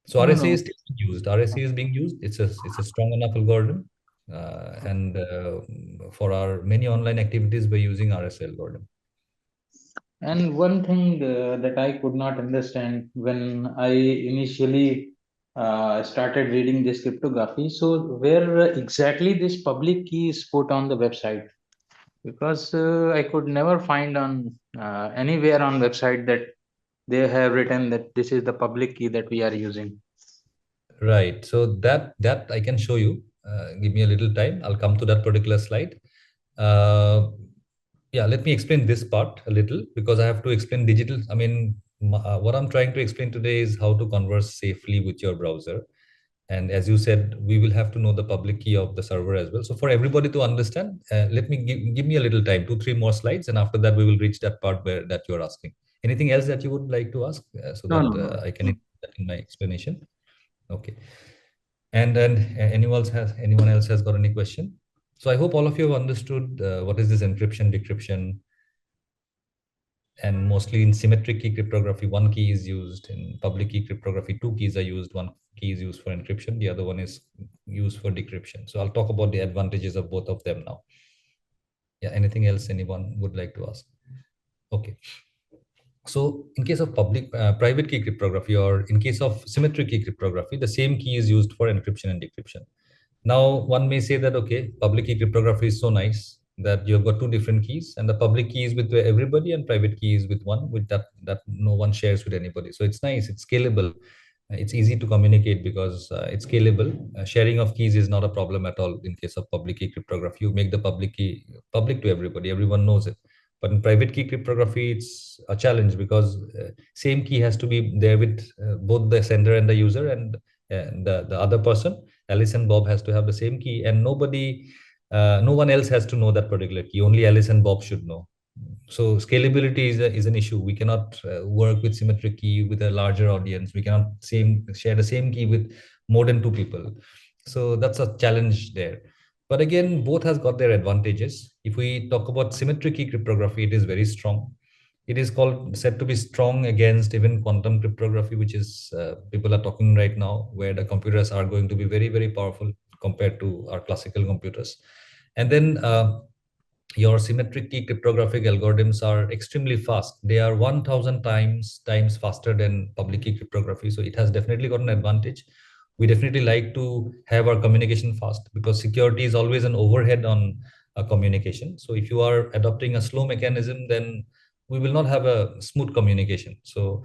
So No, RSA no. is still being used. RSA is being used. It's a strong enough algorithm, and for our many online activities, we're using RSA algorithm. And one thing that I could not understand when I initially started reading this cryptography, so where exactly this public key is put on the website? Because I could never find on anywhere on website that they have written that this is the public key that we are using. Right. So that I can show you. Give me a little time. I'll come to that particular slide. Uh, yeah, let me explain this part a little because I have to explain digital. I mean, what I'm trying to explain today is how to converse safely with your browser. And as you said, we will have to know the public key of the server as well. So for everybody to understand, let me give me a little time, 2, 3 more slides, and after that we will reach that part where that you're asking. Anything else that you would like to ask so No, that no, no. I can include that in my explanation? Okay. And then anyone else has got any question? So I hope all of you have understood what is this encryption, decryption, and mostly in symmetric key cryptography, one key is used. In public key cryptography, two keys are used. One key is used for encryption, the other one is used for decryption. So I'll talk about the advantages of both of them now. Yeah, anything else anyone would like to ask? Okay. So in case of private key cryptography, or in case of symmetric key cryptography, the same key is used for encryption and decryption. Now, one may say that, okay, public key cryptography is so nice that you've got two different keys, and the public key is with everybody, and private key is with one, with that no one shares with anybody. So it's nice, it's scalable, it's easy to communicate because it's scalable. Sharing of keys is not a problem at all in case of public key cryptography. You make the public key public to everybody, everyone knows it. But in private key cryptography, it's a challenge because same key has to be there with both the sender and the user, and the other person, Alice and Bob, has to have the same key, and no one else has to know that particular key. Only Alice and Bob should know. So scalability is an issue. We cannot work with symmetric key with a larger audience. We cannot share the same key with more than two people. So that's a challenge there. But again, both has got their advantages. If we talk about symmetric key cryptography, it is very strong. It is said to be strong against even quantum cryptography, which is people are talking right now, where the computers are going to be very, very powerful compared to our classical computers. And then your symmetric key cryptographic algorithms are extremely fast. They are 1000 times faster than public key cryptography. So it has definitely got an advantage. We definitely like to have our communication fast because security is always an overhead on communication. So if you are adopting a slow mechanism, then we will not have a smooth communication. So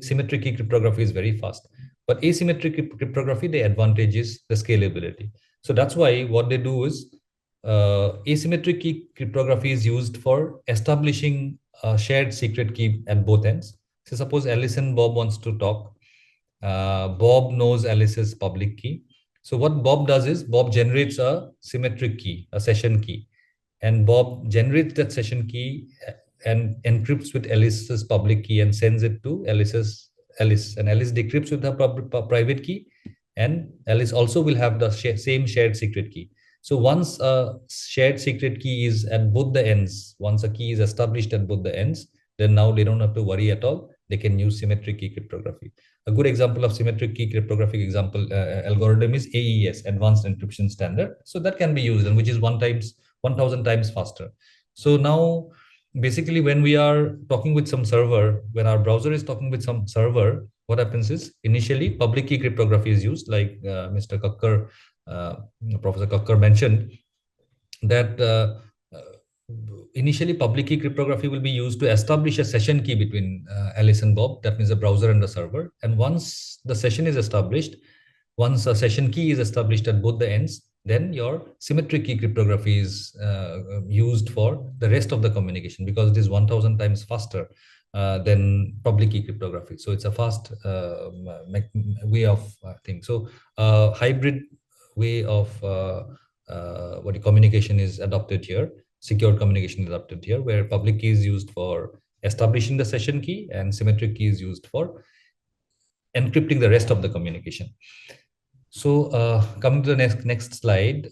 symmetric key cryptography is very fast. But asymmetric cryptography, the advantage is the scalability. So that's why what they do is asymmetric key cryptography is used for establishing a shared secret key at both ends. So suppose Alice and Bob wants to talk. Bob knows Alice's public key. So what Bob does is Bob generates a symmetric key, a session key, and Bob generates that session key and encrypts with Alice's public key and sends it to Alice, and Alice decrypts with her private key, and Alice also will have the same shared secret key. So once a shared secret key is at both the ends, once a key is established at both the ends, then now they don't have to worry at all. They can use symmetric key cryptography. A good example of symmetric key cryptographic algorithm is AES, Advanced Encryption Standard. So that can be used, and which is 1,000 times faster. So now, basically, when we are talking with some server, when our browser is talking with some server, what happens is initially public key cryptography is used, like Mr. Kakkar, Professor Kakkar mentioned that initially public key cryptography will be used to establish a session key between Alice and Bob, that means the browser and the server. And once the session is established, once a session key is established at both the ends, then your symmetric key cryptography is used for the rest of the communication, because it is 1000 times faster than public key cryptography. So it's a fast way of thing. So hybrid way of what communication is adopted here, secure communication is adopted here, where public key is used for establishing the session key and symmetric key is used for encrypting the rest of the communication. So coming to the next slide,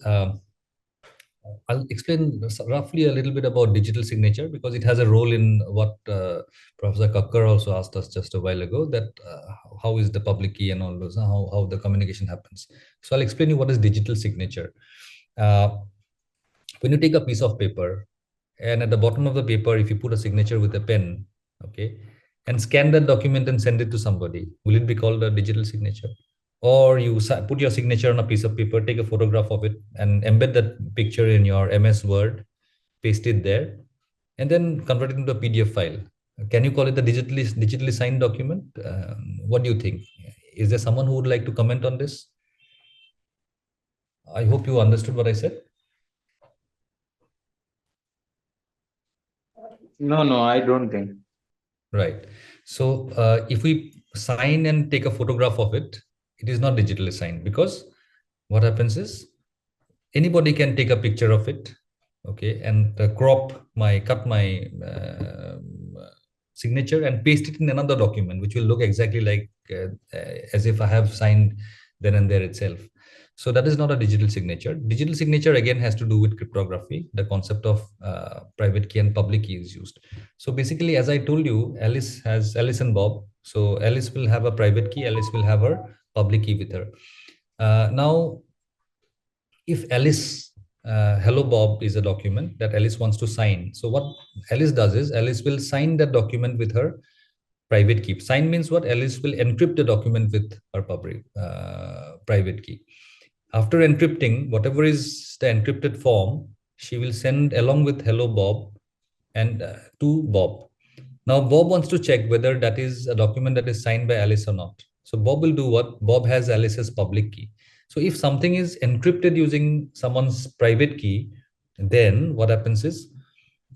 I'll explain roughly a little bit about digital signature, because it has a role in what Professor Kakkar also asked us just a while ago, that how is the public key and all those, how the communication happens. So I'll explain you what is digital signature. Uh, when you take a piece of paper, and at the bottom of the paper, if you put a signature with a pen, okay, and scan that document and send it to somebody, will it be called a digital signature? Or you put your signature on a piece of paper, take a photograph of it, and embed that picture in your MS Word, paste it there, and then convert it into a PDF file. Can you call it a digitally signed document? What do you think? Is there someone who would like to comment on this? I hope you understood what I said. No, I don't think. Right. So if we sign and take a photograph of it, it is not digitally signed, because what happens is anybody can take a picture of it, okay, and cut my signature and paste it in another document, which will look exactly like as if I have signed then and there itself. So that is not a digital signature. Digital signature again has to do with cryptography. The concept of private key and public key is used. So basically, as I told you, Alice and Bob. So Alice will have a private key. Alice will have her public key with her. Now, if Alice, Hello Bob is a document that Alice wants to sign. So what Alice does is Alice will sign that document with her private key. Sign means what? Alice will encrypt the document with her private key. After encrypting, whatever is the encrypted form, she will send along with Hello Bob and to Bob. Now Bob wants to check whether that is a document that is signed by Alice or not. So Bob will do what? Bob has Alice's public key. So if something is encrypted using someone's private key, then what happens is,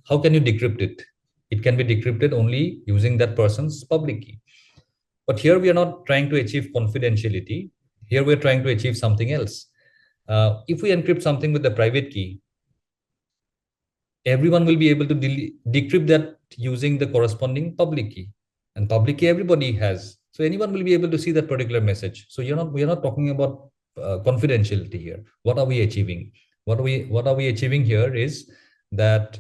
how can you decrypt it? It can be decrypted only using that person's public key. But here we are not trying to achieve confidentiality. Here we are trying to achieve something else. If we encrypt something with the private key, everyone will be able to decrypt that using the corresponding public key. And public key everybody has. So anyone will be able to see that particular message. So we are not talking about confidentiality here. What are we achieving? What are we achieving here is that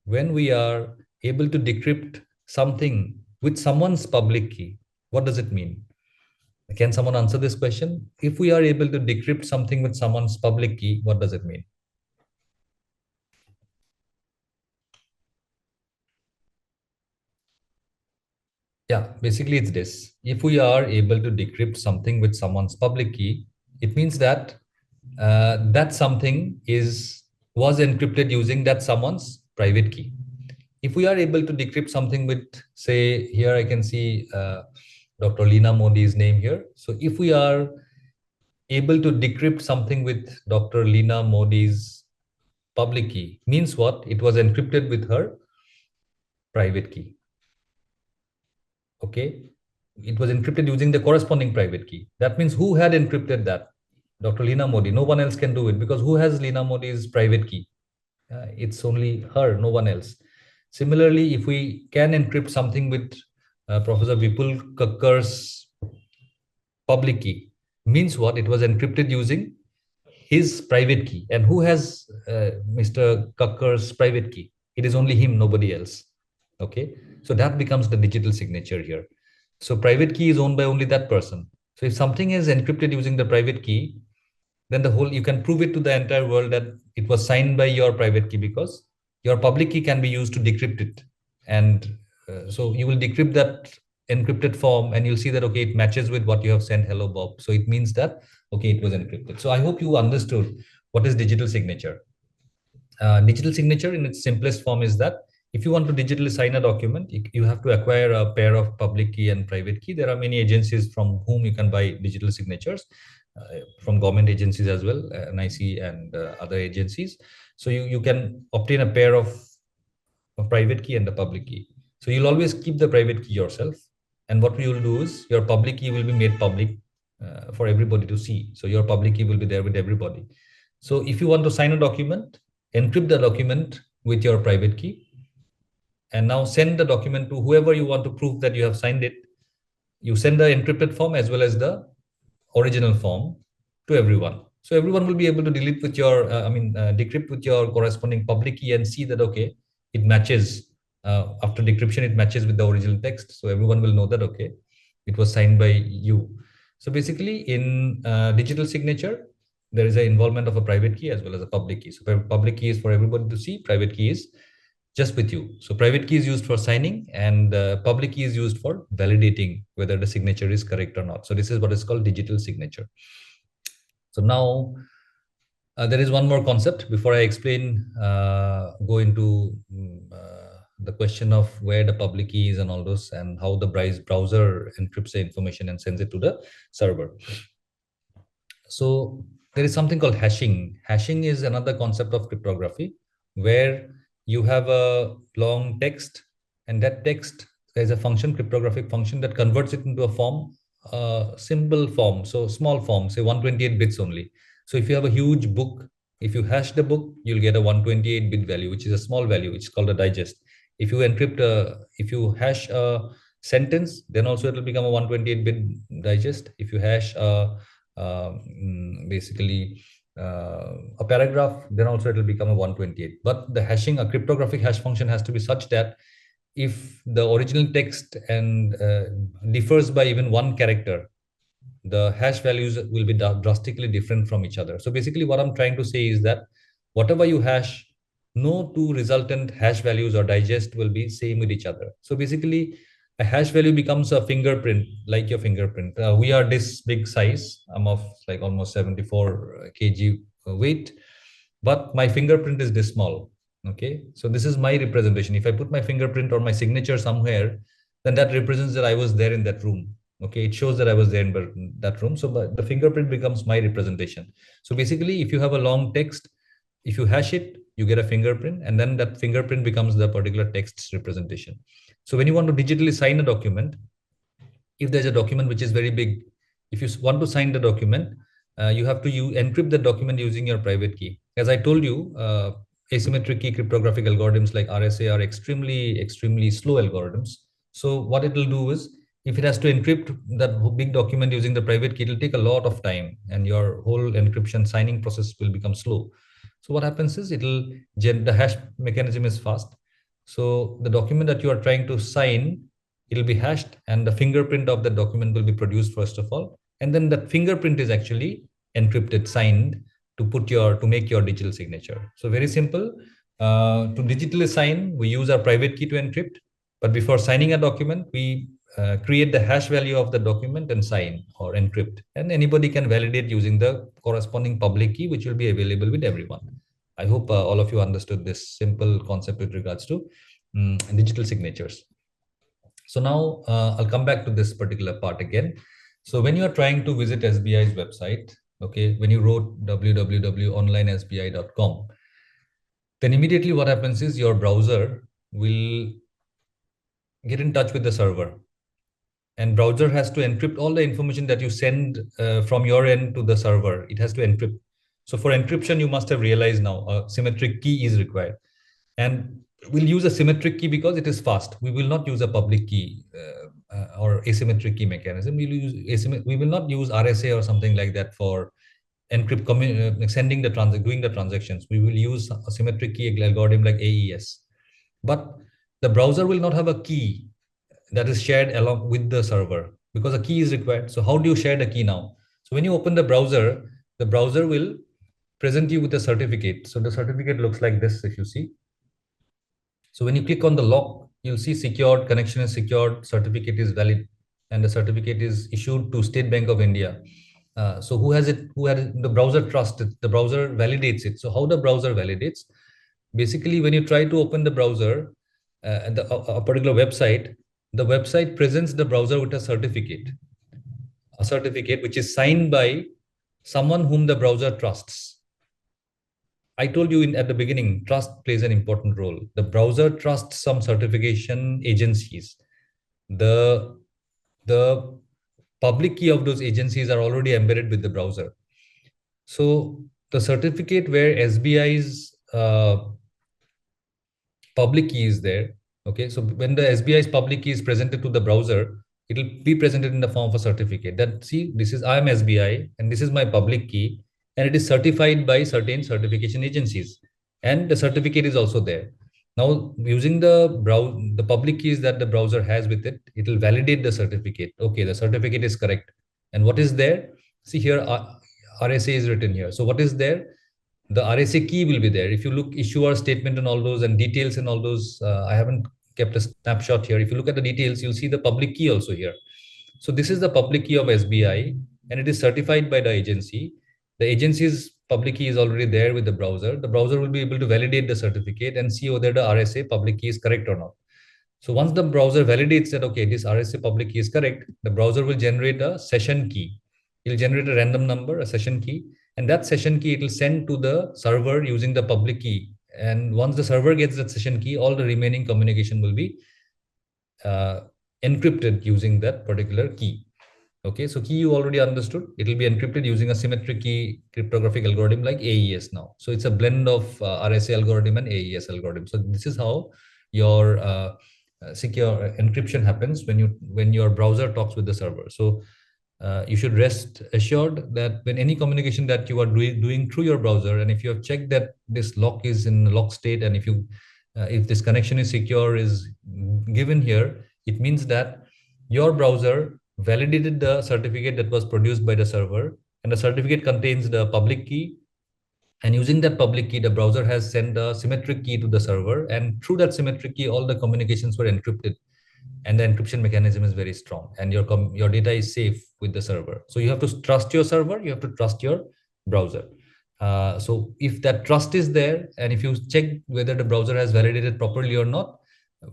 when we are able to decrypt something with someone's public key, what does it mean? Can someone answer this question? If we are able to decrypt something with someone's public key, what does it mean? Yeah, basically it's this. If we are able to decrypt something with someone's public key, it means that that something was encrypted using that someone's private key. If we are able to decrypt something with, say, here I can see Dr. Leena Modi's name here. So if we are able to decrypt something with Dr. Leena Modi's public key, means what? It was encrypted with her private key. Okay, it was encrypted using the corresponding private key. That means who had encrypted that? Dr. Leena Modi. No one else can do it, because who has Leena Modi's private key? It's only her, no one else. Similarly, if we can encrypt something with Professor Vipul Kakkar's public key, means what? It was encrypted using his private key. And who has Mr. Kakkar's private key? It is only him, nobody else. Okay, so that becomes the digital signature here. So private key is owned by only that person. So if something is encrypted using the private key, then you can prove it to the entire world that it was signed by your private key, because your public key can be used to decrypt it. And so you will decrypt that encrypted form and you'll see that, okay, it matches with what you have sent, hello Bob. So it means that, okay, it was encrypted. So I hope you understood what is digital signature. Digital signature in its simplest form is that if you want to digitally sign a document, you have to acquire a pair of public key and private key. There are many agencies from whom you can buy digital signatures. from government agencies as well, NIC and other agencies. So you can obtain a pair of a private key and a public key. So you'll always keep the private key yourself. And what we will do is your public key will be made public for everybody to see. So your public key will be there with everybody. So if you want to sign a document, encrypt the document with your private key, and now send the document to whoever you want to prove that you have signed it. You send the encrypted form as well as the original form to everyone. So everyone will be able to delete with your, decrypt with your corresponding public key and see that, okay, it matches. After decryption, it matches with the original text. So everyone will know that, okay, it was signed by you. So basically in digital signature, there is an involvement of a private key as well as a public key. So public key is for everybody to see, private key is just with you. So private key is used for signing and public key is used for validating whether the signature is correct or not. So this is what is called digital signature. So now there is one more concept before I explain, go into the question of where the public key is and all those and how the browser encrypts the information and sends it to the server. So there is something called hashing. Hashing is another concept of cryptography where you have a long text and that text, there's a function, cryptographic function that converts it into a form, symbol form, so small form, say 128 bits only. So if you have a huge book, if you hash the book, you'll get a 128 bit value, which is a small value, which is called a digest. If you encrypt, if you hash a sentence, then also it will become a 128 bit digest. If you hash basically a paragraph, then also it will become a 128. But the hashing, a cryptographic hash function has to be such that if the original text and differs by even one character, the hash values will be drastically different from each other. So basically what I'm trying to say is that whatever you hash, no two resultant hash values or digest will be same with each other. So basically a hash value becomes a fingerprint, like your fingerprint. We are this big size. I'm of like almost 74 kg weight, but my fingerprint is this small. Okay, so this is my representation. If I put my fingerprint or my signature somewhere, then that represents that I was there in that room. Okay, it shows that I was there in that room. So the fingerprint becomes my representation. So basically, if you have a long text, if you hash it, you get a fingerprint, and then that fingerprint becomes the particular text's representation. So when you want to digitally sign a document, if there's a document which is very big, if you want to sign the document, you have to encrypt the document using your private key. As I told you, asymmetric key cryptographic algorithms like RSA are extremely slow algorithms. So what it will do is, if it has to encrypt that big document using the private key, it will take a lot of time, and your whole encryption signing process will become slow. So what happens is, the hash mechanism is fast. So the document that you are trying to sign, it will be hashed, and the fingerprint of the document will be produced first of all, and then that fingerprint is actually encrypted, signed to make your digital signature. So very simple. To digitally sign, we use our private key to encrypt, but before signing a document, we create the hash value of the document and sign or encrypt, and anybody can validate using the corresponding public key, which will be available with everyone. I hope all of you understood this simple concept with regards to digital signatures. So now I'll come back to this particular part again. So when you are trying to visit SBI's website, okay, when you wrote www.onlinesbi.com, then immediately what happens is your browser will get in touch with the server, and browser has to encrypt all the information that you send from your end to the server. It has to encrypt. So for encryption, you must have realized now a symmetric key is required, and we'll use a symmetric key because it is fast. We will not use a public key or asymmetric key mechanism. We will not use RSA or something like that for sending doing the transactions. We will use a symmetric key algorithm like AES. But the browser will not have a key that is shared along with the server because a key is required. So how do you share the key now? So when you open the browser will present you with a certificate. So the certificate looks like this, if you see. So when you click on the lock, you'll see secured, connection is secured, certificate is valid, and the certificate is issued to State Bank of India. So who has it? The browser trusts it, the browser validates it. So how the browser validates? Basically, when you try to open the browser, a particular website, the website presents the browser with a certificate which is signed by someone whom the browser trusts. I told you at the beginning, trust plays an important role. The browser trusts some certification agencies. The the public key of those agencies are already embedded with the browser. So the certificate where SBI's public key is there. Okay, so when the SBI's public key is presented to the browser, it will be presented in the form of a certificate that, see, this is, I am SBI and this is my public key, and it is certified by certain certification agencies, and the certificate is also there. Now, using the public keys that the browser has with it, it will validate the certificate. Okay, the certificate is correct. And what is there? See here, RSA is written here. So what is there? The RSA key will be there. If you look issuer statement and all those and details and all those, I haven't kept a snapshot here. If you look at the details, you'll see the public key also here. So this is the public key of SBI, and it is certified by the agency. The agency's public key is already there with the browser. The browser will be able to validate the certificate and see whether the RSA public key is correct or not. So once the browser validates that, okay, this RSA public key is correct, the browser will generate a session key. It will generate a random number, a session key, and that session key it will send to the server using the public key. And once the server gets that session key, all the remaining communication will be uh, encrypted using that particular key. Okay, so key you already understood. It will be encrypted using a symmetric key cryptographic algorithm like AES now. So it's a blend of RSA algorithm and AES algorithm. So this is how your secure encryption happens when your browser talks with the server. So you should rest assured that when any communication that you are doing through your browser, and if you have checked that this lock is in lock state, and if this connection is secure is given here, it means that your browser validated the certificate that was produced by the server, and the certificate contains the public key, and using that public key the browser has sent a symmetric key to the server, and through that symmetric key all the communications were encrypted, and the encryption mechanism is very strong, and your data is safe with the server. So you have to trust your server, you have to trust your browser. So if that trust is there, and if you check whether the browser has validated properly or not,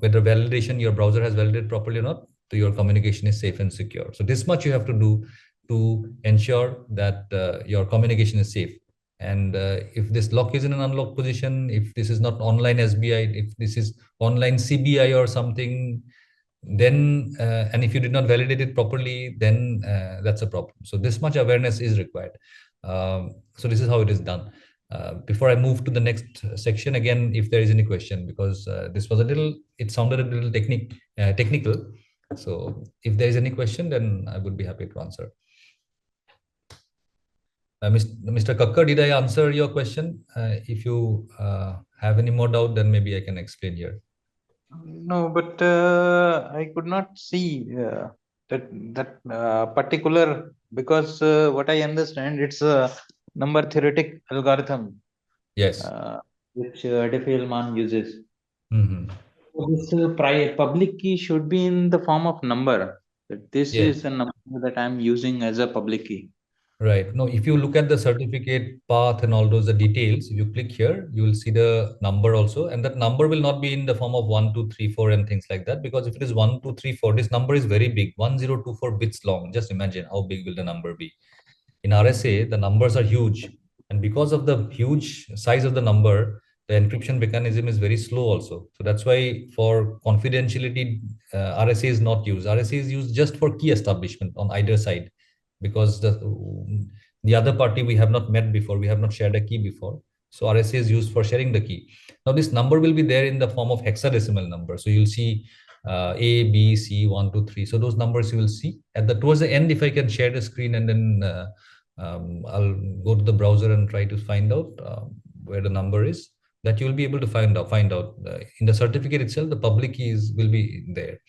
whether validation your browser has validated properly or not, so your communication is safe and secure. So this much you have to do to ensure that your communication is safe. And if this lock is in an unlocked position, if this is not online SBI, if this is online CBI or something, then and if you did not validate it properly, then that's a problem. So this much awareness is required. So this is how it is done. Before I move to the next section, again, if there is any question, because this was a little, it sounded a little technical. So if there is any question, then I would be happy to answer. Mr. Kakkar, did I answer your question? If you have any more doubt, then maybe I can explain here. No, but I could not see that particular, because what I understand, it's a number theoretic algorithm Yes. which Diffie-Hellman uses. Mm-hmm. So this public key should be in the form of number. That this Yes. is the number that I'm using as a public key. Right. No, if you look at the certificate path and all those the details, if you click here, you will see the number also. And that number will not be in the form of 1, 2, 3, 4 and things like that. Because if it is 1, 2, 3, 4, this number is very big, 1024 bits long. Just imagine how big will the number be. In RSA, the numbers are huge. And because of the huge size of the number, the encryption mechanism is very slow also. So that's why for confidentiality, RSA is not used. RSA is used just for key establishment on either side, because the other party we have not met before, we have not shared a key before. So RSA is used for sharing the key. Now this number will be there in the form of hexadecimal number. So you'll see A, B, C, 1, 2, 3. So those numbers you will see at the towards the end. If I can share the screen, and then I'll go to the browser and try to find out where the number is, that you will be able to find out in the certificate itself. The public keys will be there.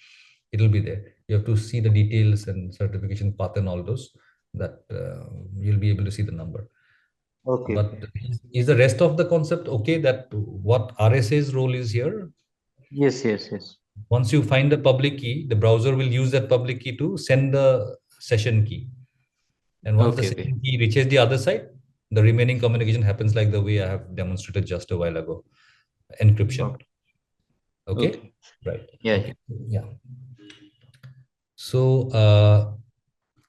It will be there. You have to see the details and certification path and all those, that you'll be able to see the number. Okay. But is the rest of the concept okay, that what RSA's role is here? Yes, yes, yes. Once you find the public key, the browser will use that public key to send the session key. And once the Okay, okay. session key reaches the other side, the remaining communication happens like the way I have demonstrated just a while ago. Encryption. Okay. Okay? Okay. Right. Yeah, Okay. yeah. Yeah. So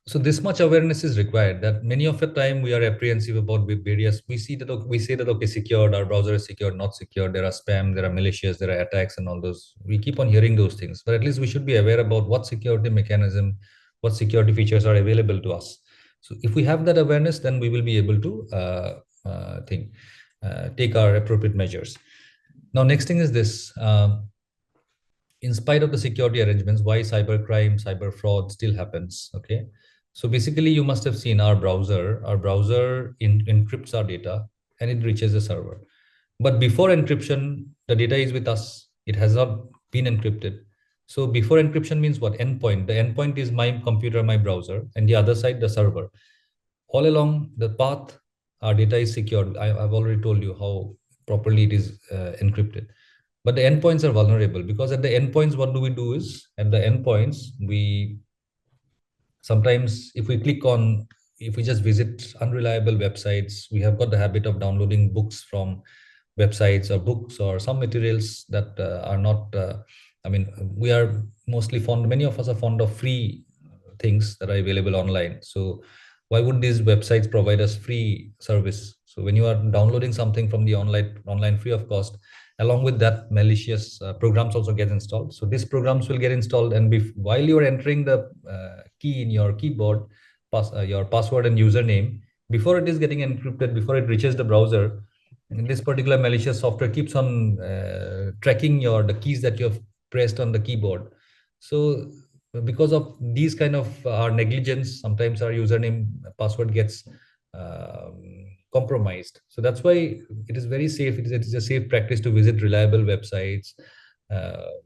So this much awareness is required, that many of the time we are apprehensive about various, we see that, we say that, okay, secured, our browser is secured, not secured, there are spam, there are malicious, there are attacks and all those. We keep on hearing those things, but at least we should be aware about what security mechanism, what security features are available to us. So if we have that awareness, then we will be able to take our appropriate measures. Now next thing is this, in spite of the security arrangements, why cybercrime, cyber fraud still happens. Okay, so basically you must have seen our browser encrypts our data and it reaches the server. But before encryption, the data is with us, it has not been encrypted. So before encryption means what? Endpoint. The endpoint is my computer, my browser, and the other side the server. All along the path, our data is secured. I've already told you how properly it is encrypted. But the endpoints are vulnerable, because at the endpoints, what do we do is, at the endpoints, we sometimes, if we just visit unreliable websites, we have got the habit of downloading books from websites, or books or some materials that are not, I mean, we are mostly fond, many of us are fond of free things that are available online. So why would these websites provide us free service? So when you are downloading something from the online free of cost, along with that, malicious programs also get installed. So these programs will get installed, and while you are entering the key in your keyboard, your password and username, before it is getting encrypted, before it reaches the browser, this particular malicious software keeps on tracking the keys that you have pressed on the keyboard. So because of these kind of our negligence, sometimes our username password gets compromised. So that's why it is very safe. It is a safe practice to visit reliable websites.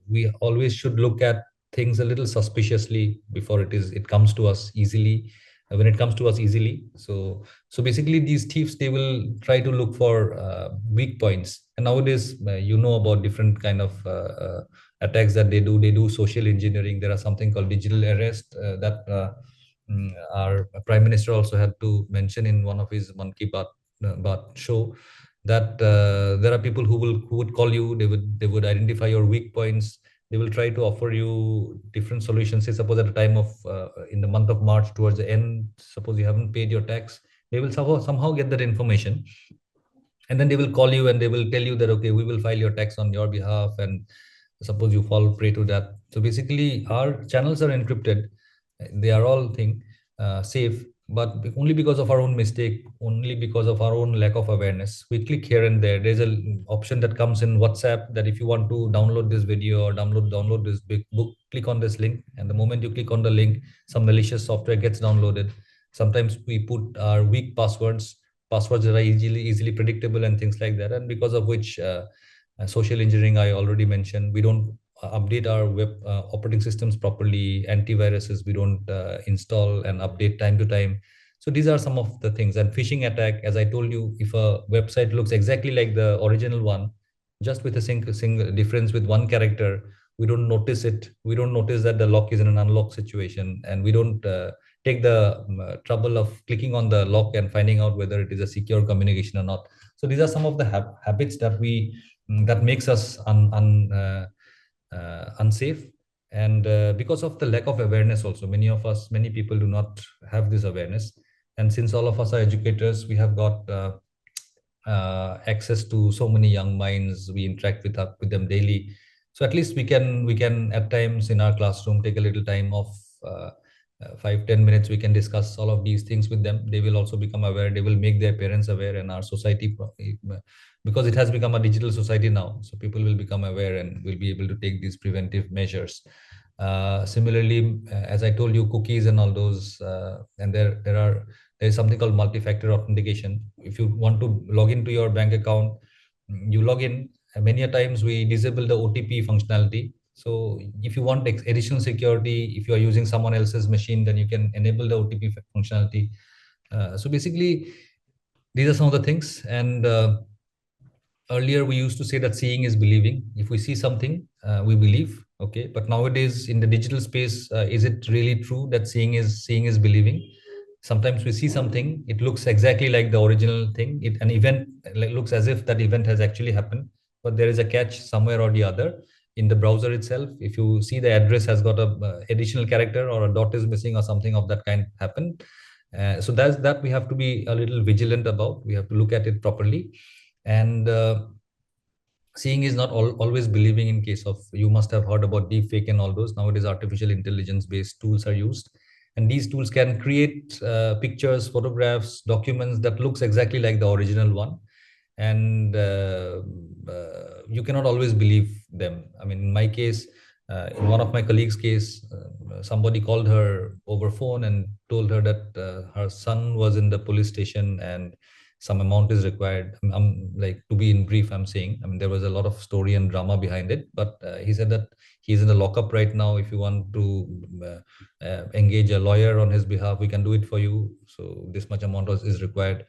We always should look at things a little suspiciously before it comes to us easily. When it comes to us easily, so basically these thieves, they will try to look for weak points. And nowadays, about different kind of attacks that they do social engineering. There are something called digital arrest that our prime minister also had to mention in one of his Mann Ki Baat show, that there are people who would call you. They would identify your weak points. They will try to offer you different solutions. Say suppose at the time of in the month of March, towards the end, suppose you haven't paid your tax, they will somehow get that information, and then they will call you and they will tell you that, okay, we will file your tax on your behalf, and suppose you fall prey to that. So basically our channels are encrypted, they are all safe, but only because of our own mistake, only because of our own lack of awareness, we click here and there. There's an option that comes in WhatsApp, that if you want to download this video or download this big book, click on this link, and the moment you click on the link, some malicious software gets downloaded. Sometimes we put our weak passwords that are easily predictable and things like that, and because of which social engineering, I already mentioned, we don't update our web operating systems properly, antiviruses we don't install and update time to time. So these are some of the things. And phishing attack, as I told you, if a website looks exactly like the original one, just with a single difference with one character, we don't notice it. We don't notice that the lock is in an unlock situation, and we don't take the trouble of clicking on the lock and finding out whether it is a secure communication or not. So these are some of the habits that makes us unsafe. And because of the lack of awareness also, many people do not have this awareness. And since all of us are educators, we have got access to so many young minds. We interact with them daily. So at least we can at times in our classroom take a little time of 5-10 minutes. We can discuss all of these things with them. They will also become aware. They will make their parents aware, and our society, because it has become a digital society now, so people will become aware and will be able to take these preventive measures. Similarly, as I told you, cookies and all those, and there is something called multi-factor authentication. If you want to log into your bank account, you log in. And many a times we disable the OTP functionality. So if you want additional security, if you are using someone else's machine, then you can enable the OTP functionality. So basically, these are some of the things. And earlier we used to say that seeing is believing. If we see something, we believe. Okay, but nowadays in the digital space, is it really true that seeing is believing? Sometimes we see something, it looks exactly like the original thing. An event looks as if that event has actually happened, but there is a catch somewhere or the other in the browser itself, if you see the address has got a additional character or a dot is missing or something of that kind happen. So that's that we have to be a little vigilant about. We have to look at it properly. And seeing is not always believing. In case of, you must have heard about deep fake and all those. Nowadays artificial intelligence based tools are used, and these tools can create pictures, photographs, documents that looks exactly like the original one. And you cannot always believe them. I mean, in my case, in one of my colleagues case, somebody called her over phone and told her that her son was in the police station and some amount is required. I'm like, to be in brief, I'm saying, I mean, there was a lot of story and drama behind it, but he said that he's in the lockup right now. If you want to engage a lawyer on his behalf, we can do it for you. So this much amount is required.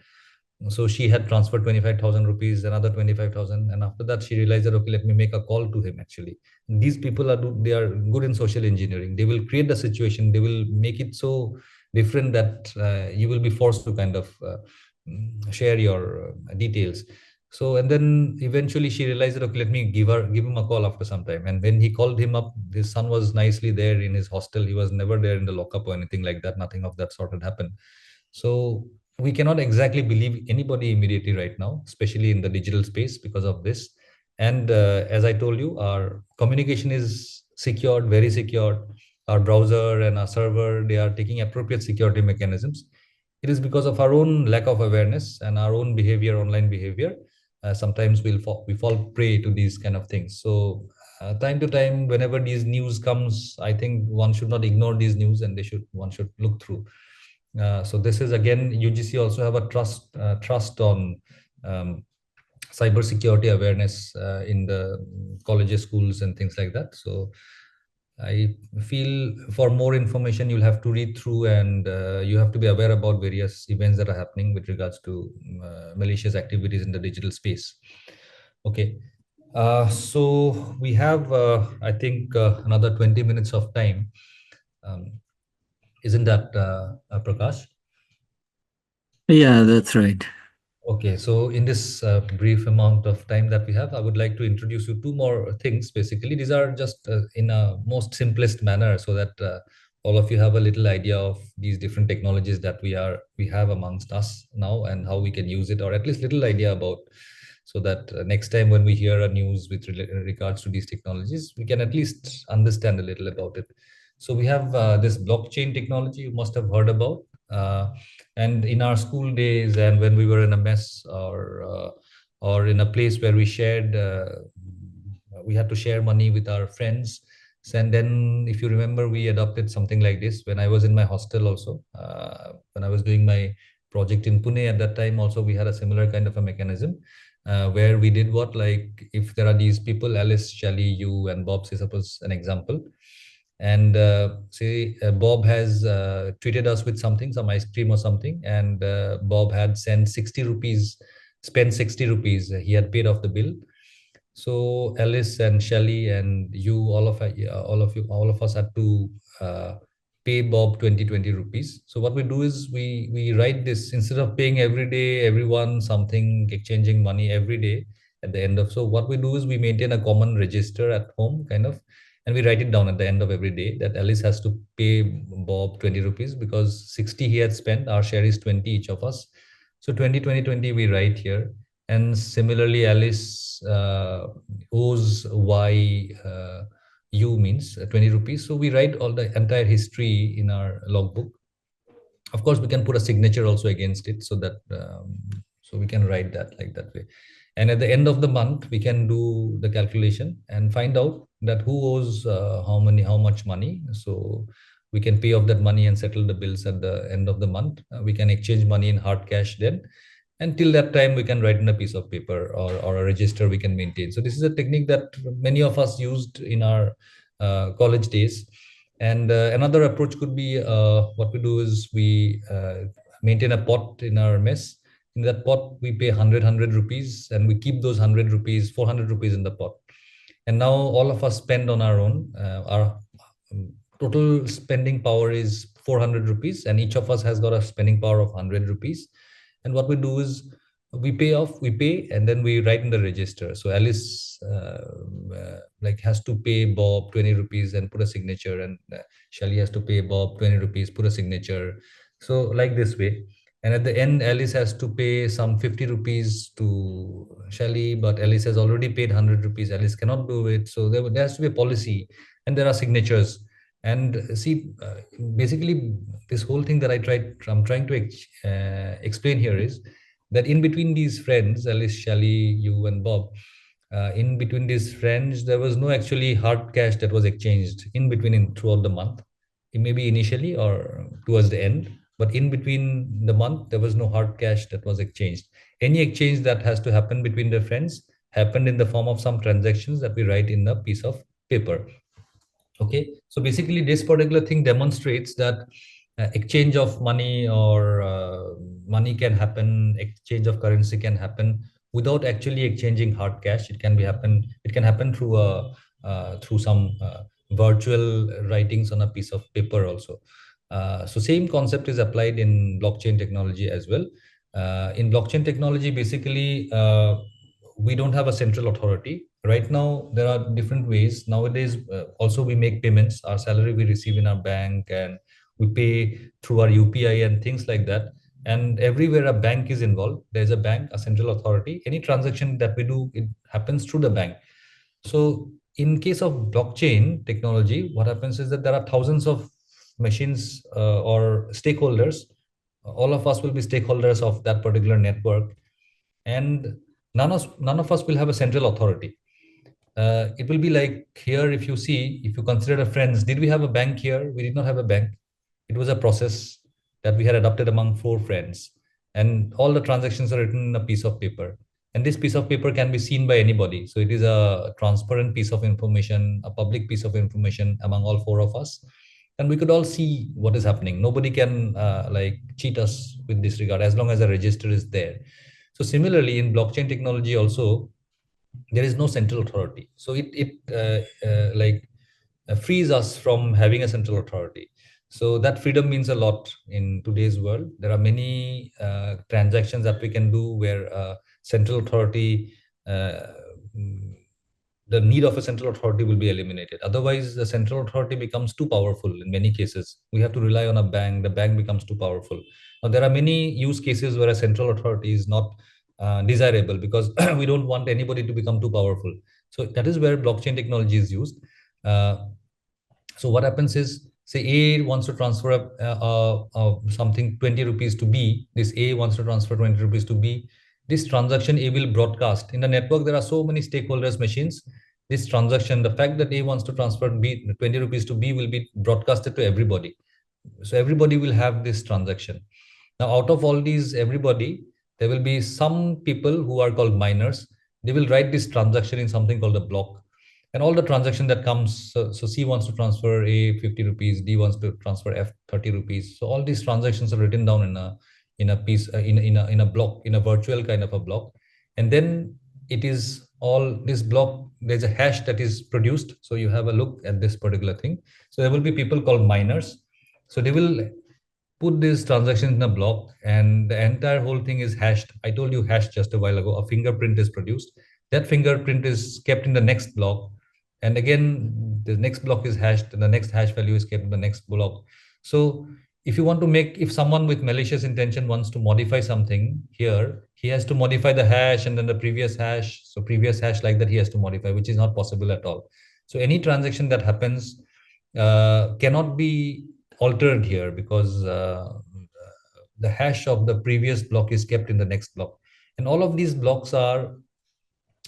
So she had transferred 25,000 rupees, another 25,000, and after that she realized that, okay, let me make a call to him. Actually, and these people they are good in social engineering. They will create the situation, they will make it so different that you will be forced to kind of share your details. So, and then eventually she realized that, okay, let me give him a call after some time. And when he called him up, his son was nicely there in his hostel. He was never there in the lockup or anything like that. Nothing of that sort had happened. So we cannot exactly believe anybody immediately right now, especially in the digital space, because of this. And as I told you, our communication is secured, very secured. Our browser and our server, they are taking appropriate security mechanisms. It is because of our own lack of awareness and our own behavior, online behavior. Sometimes we fall prey to these kind of things. So time to time, whenever these news comes, I think one should not ignore these news, and one should look through. So this is again, UGC also have a trust on cyber security awareness in the colleges, schools, and things like that. So I feel for more information, you'll have to read through, and you have to be aware about various events that are happening with regards to malicious activities in the digital space. Okay. So we have, I think, another 20 minutes of time. Um, isn't that, Prakash? Yeah, that's right. Okay, so in this brief amount of time that we have, I would like to introduce you two more things. Basically, these are just in a most simplest manner, so that all of you have a little idea of these different technologies that we have amongst us now, and how we can use it, or at least little idea about, so that next time when we hear a news with regards to these technologies, we can at least understand a little about it. So we have this blockchain technology you must have heard about. And in our school days, and when we were in a mess, or in a place where we had to share money with our friends. And then, if you remember, we adopted something like this when I was in my hostel also. When I was doing my project in Pune at that time, also we had a similar kind of a mechanism, where we did what, like, if there are these people, Alice, Shally, you, and Bob, say suppose an example, and say Bob has treated us with something, some ice cream or something, and Bob had spent 60 rupees. He had paid off the bill. So Alice and Shelley and you, all of us had to pay Bob 20 rupees. So what we do is we write this, instead of paying every day, everyone something, exchanging money every day at the end of. So what we do is we maintain a common register at home, kind of, and we write it down at the end of every day that Alice has to pay Bob 20 rupees, because 60 he had spent, our share is 20 each of us. So 20 we write here. And similarly, Alice owes Y, U means 20 rupees. So we write all the entire history in our logbook. Of course, we can put a signature also against it, so that so we can write that like that way. And at the end of the month, we can do the calculation and find out that who owes how much money. So we can pay off that money and settle the bills at the end of the month. We can exchange money in hard cash then. And till that time, we can write in a piece of paper, or a register we can maintain. So this is a technique that many of us used in our college days. And another approach could be, what we do is we maintain a pot in our mess. In that pot, we pay 100 rupees, and we keep those 100 rupees, 400 rupees in the pot. And now all of us spend on our own. Our total spending power is 400 rupees, and each of us has got a spending power of 100 rupees. And what we do is we pay, and then we write in the register. So Alice like has to pay Bob 20 rupees and put a signature, and Shelly has to pay Bob 20 rupees, put a signature. So like this way. And at the end, Alice has to pay some 50 rupees to Shelly, but Alice has already paid 100 rupees. Alice cannot do it. So there has to be a policy, and there are signatures. And see, basically, this whole thing that I'm trying to explain here is that in between these friends, Alice, Shally, you, and Bob, in between these friends, there was no actually hard cash that was exchanged in between throughout the month. It may be initially or towards the end, but in between the month, there was no hard cash that was exchanged. Any exchange that has to happen between the friends happened in the form of some transactions that we write in a piece of paper. Okay, so basically this particular thing demonstrates that exchange of money or money can happen, exchange of currency can happen without actually exchanging hard cash. It can happen through a through some virtual writings on a piece of paper also. So same concept is applied in blockchain technology as well. In blockchain technology, basically we don't have a central authority right now. There are different ways nowadays. Also, we make payments. Our salary we receive in our bank, and we pay through our UPI and things like that. And everywhere a bank is involved, there's a bank, a central authority. Any transaction that we do, it happens through the bank. So in case of blockchain technology, what happens is that there are thousands of machines or stakeholders. All of us will be stakeholders of that particular network, and none of us will have a central authority. It will be like here, if you see, if you consider a friends, did we have a bank here? We did not have a bank. It was a process that we had adopted among four friends, and all the transactions are written in a piece of paper. And this piece of paper can be seen by anybody. So it is a transparent piece of information, a public piece of information among all four of us. And we could all see what is happening. Nobody can like cheat us with this regard as long as the register is there. So similarly, in blockchain technology also, there is no central authority. So it frees us from having a central authority. So that freedom means a lot in today's world. There are many transactions that we can do where central authority uh, mm, the need of a central authority will be eliminated. Otherwise, the central authority becomes too powerful in many cases. We have to rely on a bank. The bank becomes too powerful. Now, there are many use cases where a central authority is not desirable because we don't want anybody to become too powerful. So that is where blockchain technology is used. Uh, so what happens is, say A wants to transfer something 20 rupees to B. This A wants to transfer 20 rupees to B. This transaction A will broadcast. In the network, there are so many stakeholders machines. This transaction, the fact that A wants to transfer B 20 rupees to B will be broadcasted to everybody. So everybody will have this transaction. Now, out of all these, everybody, there will be some people who are called miners. They will write this transaction in something called a block. And all the transaction that comes, so C wants to transfer A 50 rupees, D wants to transfer F 30 rupees. So all these transactions are written down in a piece, in a block, in a virtual kind of a block. And then it is all this block, there's a hash that is produced. So you have a look at this particular thing. So there will be people called miners. So they will put these transactions in a block, and the entire whole thing is hashed. I told you hash just a while ago. A fingerprint is produced. That fingerprint is kept in the next block, and again the next block is hashed, and the next hash value is kept in the next block. So if you want to make, if someone with malicious intention wants to modify something here, he has to modify the hash and then the previous hash. So previous hash, like that, he has to modify, which is not possible at all. So any transaction that happens cannot be altered here because the hash of the previous block is kept in the next block, and all of these blocks are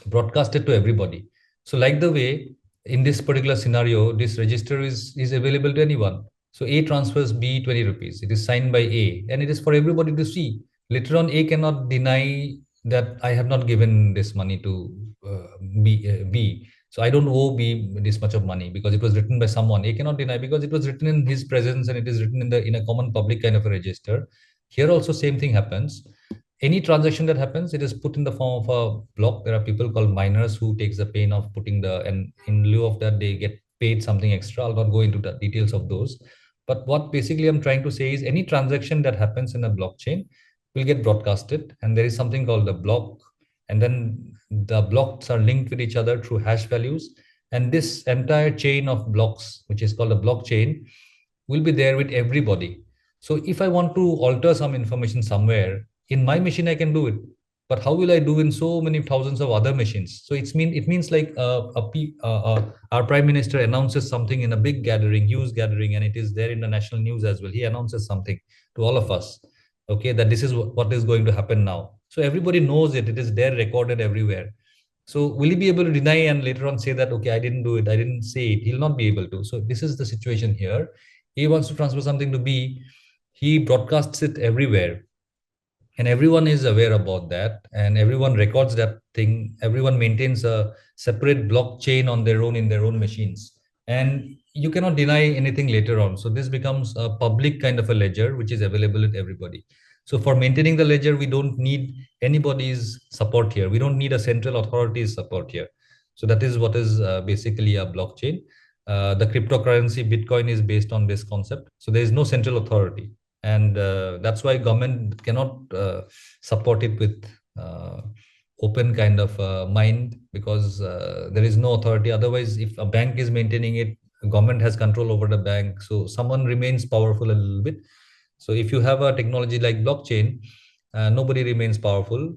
broadcasted to everybody. So like the way in this particular scenario, this register is available to anyone. So A transfers B 20 rupees. It is signed by A, and it is for everybody to see. Later on, A cannot deny that I have not given this money to B. So I don't owe B this much of money because it was written by someone. A cannot deny because it was written in his presence and it is written in a common public kind of a register. Here also same thing happens. Any transaction that happens, it is put in the form of a block. There are people called miners who takes the pain of putting and in lieu of that, they get paid something extra. I'll not go into the details of those. But what basically I'm trying to say is any transaction that happens in a blockchain, will get broadcasted, and there is something called the block, and then the blocks are linked with each other through hash values, and this entire chain of blocks, which is called a blockchain, will be there with everybody. So if I want to alter some information somewhere in my machine, I can do it. But how will I do in so many thousands of other machines? So it means like our prime minister announces something in a big gathering, huge gathering, and it is there in the national news as well. He announces something to all of us, okay, that this is what is going to happen now. So everybody knows it. It is there recorded everywhere. So will he be able to deny and later on say that, okay, I didn't do it, I didn't say it? He'll not be able to. So this is the situation here. A wants to transfer something to B, he broadcasts it everywhere, and everyone is aware about that, and everyone records that thing. Everyone maintains a separate blockchain on their own in their own machines, and you cannot deny anything later on. So this becomes a public kind of a ledger which is available with everybody. So for maintaining the ledger, we don't need anybody's support here. We don't need a central authority's support here. So that is what is basically a blockchain. The cryptocurrency Bitcoin is based on this concept. So there is no central authority, and that's why government cannot support it with open kind of mind, because there is no authority. Otherwise, if a bank is maintaining it, government has control over the bank, so someone remains powerful a little bit. So if you have a technology like blockchain, nobody remains powerful.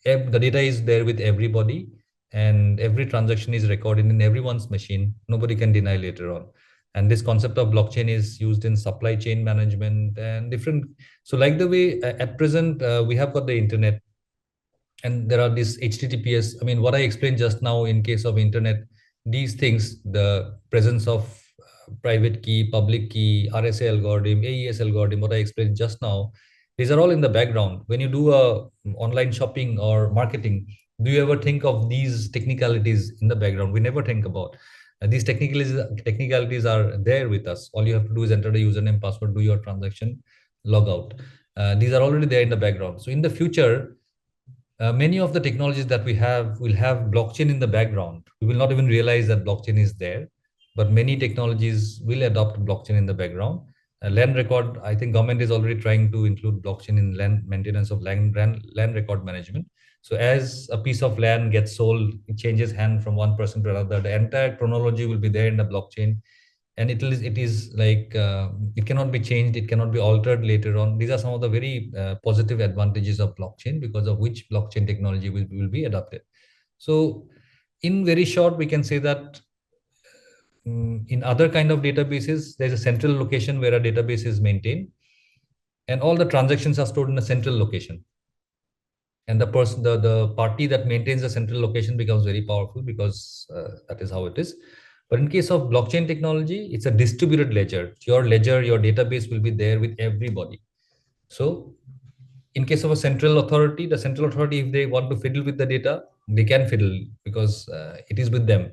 The data is there with everybody, and every transaction is recorded in everyone's machine. Nobody can deny later on. And this concept of blockchain is used in supply chain management and different. So like the way at present we have got the internet, and there are these https. I mean, what I explained just now in case of internet, these things, the presence of private key, public key, RSA algorithm, AES algorithm, what I explained just now, these are all in the background. When you do a online shopping or marketing, do you ever think of these technicalities in the background? We never think about. These technicalities are there with us. All you have to do is enter the username, password, do your transaction, log out. These are already there in the background. So in the future, many of the technologies that we have will have blockchain in the background. We will not even realize that blockchain is there, but many technologies will adopt blockchain in the background. Land record, I think government is already trying to include blockchain in land maintenance of land record management. So as a piece of land gets sold, it changes hand from one person to another, the entire chronology will be there in the blockchain, and it is like it cannot be changed, it cannot be altered later on. These are some of the very positive advantages of blockchain, because of which blockchain technology will be adopted. So in very short, we can say that in other kind of databases, there's a central location where a database is maintained, and all the transactions are stored in a central location, and the party that maintains the central location becomes very powerful, because that is how it is. But in case of blockchain technology, it's a distributed ledger. Your ledger, your database will be there with everybody. So in case of a central authority, the central authority, if they want to fiddle with the data, they can fiddle, because it is with them.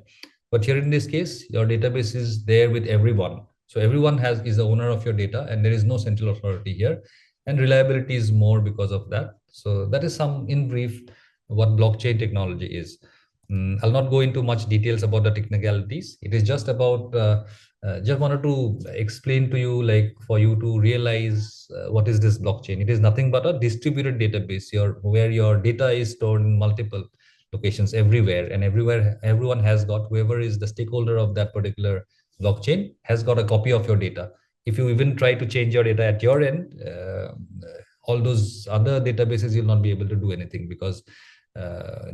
But here in this case, your database is there with everyone. So everyone is the owner of your data, and there is no central authority here. And reliability is more because of that. So that is some in brief what blockchain technology is. I'll not go into much details about the technicalities. It is just about just wanted to explain to you, like for you to realize what is this blockchain. It is nothing but a distributed database, where your data is stored in multiple locations everywhere, and everywhere everyone has got, whoever is the stakeholder of that particular blockchain has got a copy of your data. If you even try to change your data at your end, all those other databases, you'll not be able to do anything, because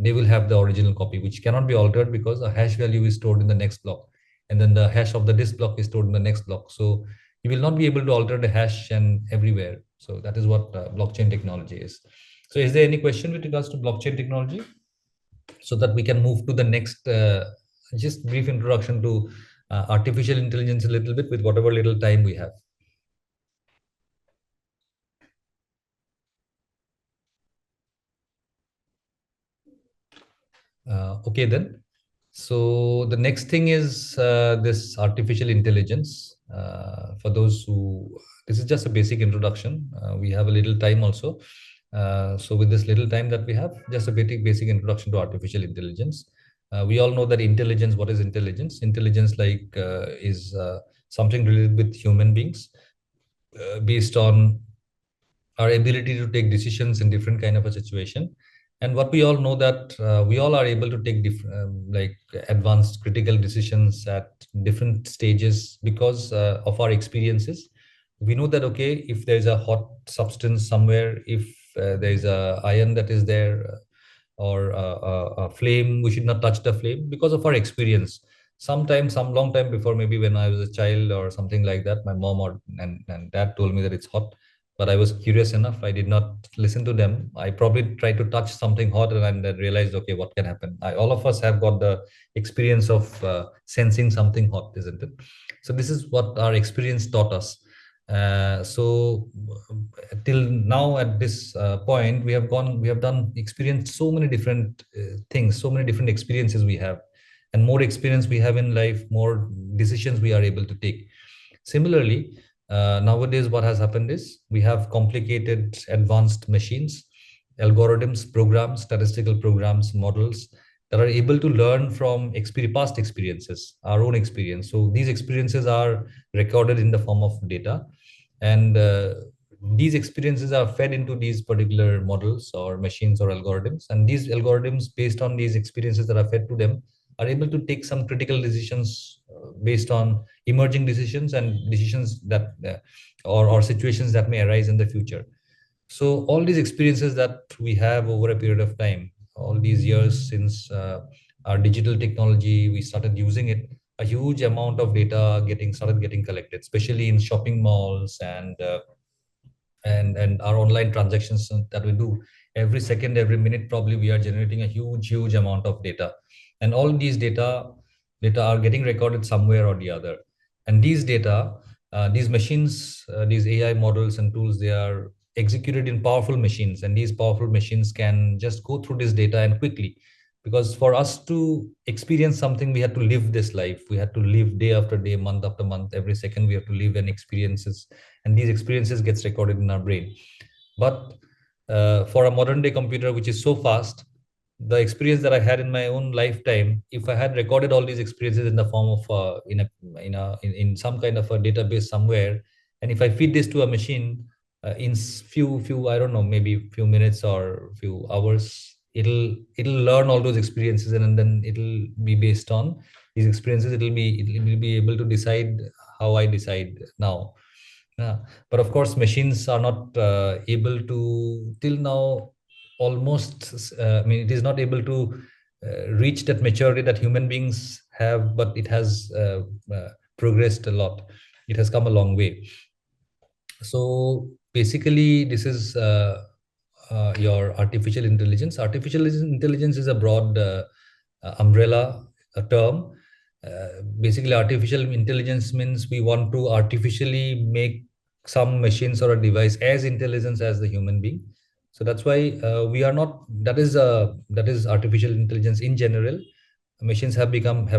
they will have the original copy, which cannot be altered, because a hash value is stored in the next block, and then the hash of the disk block is stored in the next block. So you will not be able to alter the hash and everywhere. So that is what blockchain technology is. So is there any question with regards to blockchain technology, so that we can move to the next just brief introduction to artificial intelligence a little bit with whatever little time we have. Okay then. So the next thing is this artificial intelligence. For those who, this is just a basic introduction. We have a little time also. So with this little time that we have, just a basic introduction to artificial intelligence. We all know that intelligence, what is intelligence? Intelligence is something related with human beings, based on our ability to take decisions in different kind of a situation. And what we all know that we all are able to take like advanced critical decisions at different stages because of our experiences. We know that okay, if there's a hot substance somewhere, if there is a iron that is there, or a flame, we should not touch the flame because of our experience. Sometime, some long time before, maybe when I was a child or something like that, my mom and dad told me that it's hot, but I was curious enough. I did not listen to them. I probably tried to touch something hot and then realized, okay, what can happen? All of us have got the experience of sensing something hot, isn't it? So this is what our experience taught us. Till now, at this point, we have done, experienced so many different things, so many different experiences we have, and more experience we have in life, more decisions we are able to take. Similarly, nowadays, what has happened is we have complicated, advanced machines, algorithms, programs, statistical programs, models that are able to learn from past experiences, our own experience. So these experiences are recorded in the form of data, and these experiences are fed into these particular models or machines or algorithms. And these algorithms, based on these experiences that are fed to them, are able to take some critical decisions based on emerging decisions and decisions that or situations that may arise in the future. So all these experiences that we have over a period of time, all these years since our digital technology, we started using it, a huge amount of data started getting collected, especially in shopping malls and our online transactions that we do every second, every minute. Probably we are generating a huge amount of data, and all these data are getting recorded somewhere or the other. And these data, these machines, these AI models and tools, they are executed in powerful machines, and these powerful machines can just go through this data and quickly, because for us to experience something, we had to live this life, we had to live day after day, month after month, every second we have to live and experiences, and these experiences gets recorded in our brain. But for a modern day computer which is so fast, the experience that I had in my own lifetime, if I had recorded all these experiences in the form of in some kind of a database somewhere, and if I feed this to a machine in few, I don't know, maybe few minutes or few hours, it'll learn all those experiences, and then it'll be based on these experiences, it will be able to decide how I decide now. Yeah. But of course, machines are not able to, till now, almost, I mean, it is not able to reach that maturity that human beings have, but it has progressed a lot. It has come a long way. So basically, this is your artificial intelligence. Artificial intelligence is a broad umbrella, a term. Basically, artificial intelligence means we want to artificially make some machines or a device as intelligent as the human being. So that's why we are not. That is artificial intelligence in general. Machines have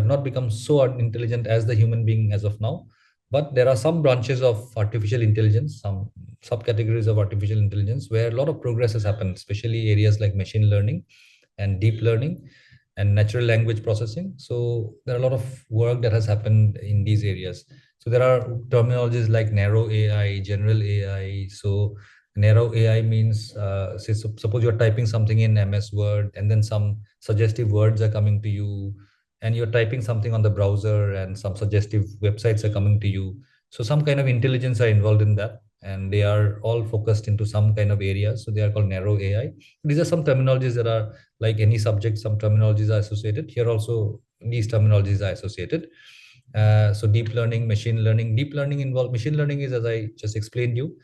not become so intelligent as the human being as of now, but there are some branches of artificial intelligence, some subcategories of artificial intelligence where a lot of progress has happened, especially areas like machine learning and deep learning and natural language processing. So there are a lot of work that has happened in these areas. So there are terminologies like narrow AI, general AI. So narrow AI means, suppose you're typing something in MS Word, and then some suggestive words are coming to you, and you're typing something on the browser and some suggestive websites are coming to you. So some kind of intelligence are involved in that, and they are all focused into some kind of areas. So they are called narrow AI. These are some terminologies that are like any subject, some terminologies are associated. Here also, these terminologies are associated. So deep learning, machine learning. Deep learning involved, machine learning is, as I just explained you,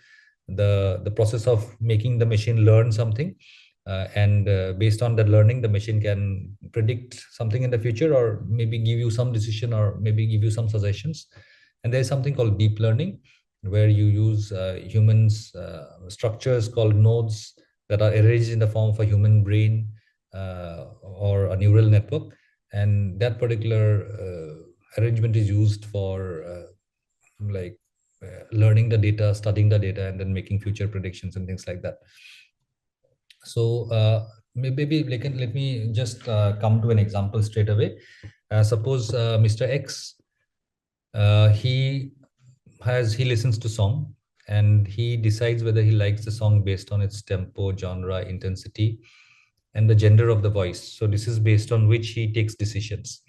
the process of making the machine learn something, and based on that learning, the machine can predict something in the future, or maybe give you some decision, or maybe give you some suggestions. And there's something called deep learning, where you use humans structures called nodes that are arranged in the form of a human brain, or a neural network, and that particular arrangement is used for like learning the data, studying the data, and then making future predictions and things like that. So maybe let me just come to an example straight away. Suppose Mr. X, he listens to song, and he decides whether he likes the song based on its tempo, genre, intensity, and the gender of the voice. So this is based on which he takes decisions.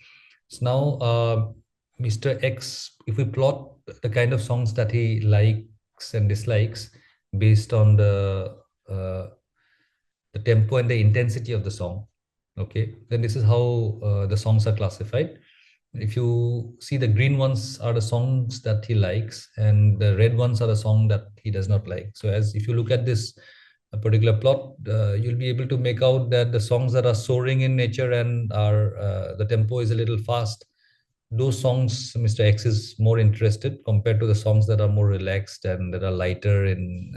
So now, Mr. X, if we plot the kind of songs that he likes and dislikes based on uh, the tempo and the intensity of the song, okay, then this is how the songs are classified. If you see, the green ones are the songs that he likes, and the red ones are the song that he does not like. So as if you look at this particular plot, you'll be able to make out that the songs that are soaring in nature and are the tempo is a little fast, those songs Mr. X is more interested, compared to the songs that are more relaxed and that are lighter in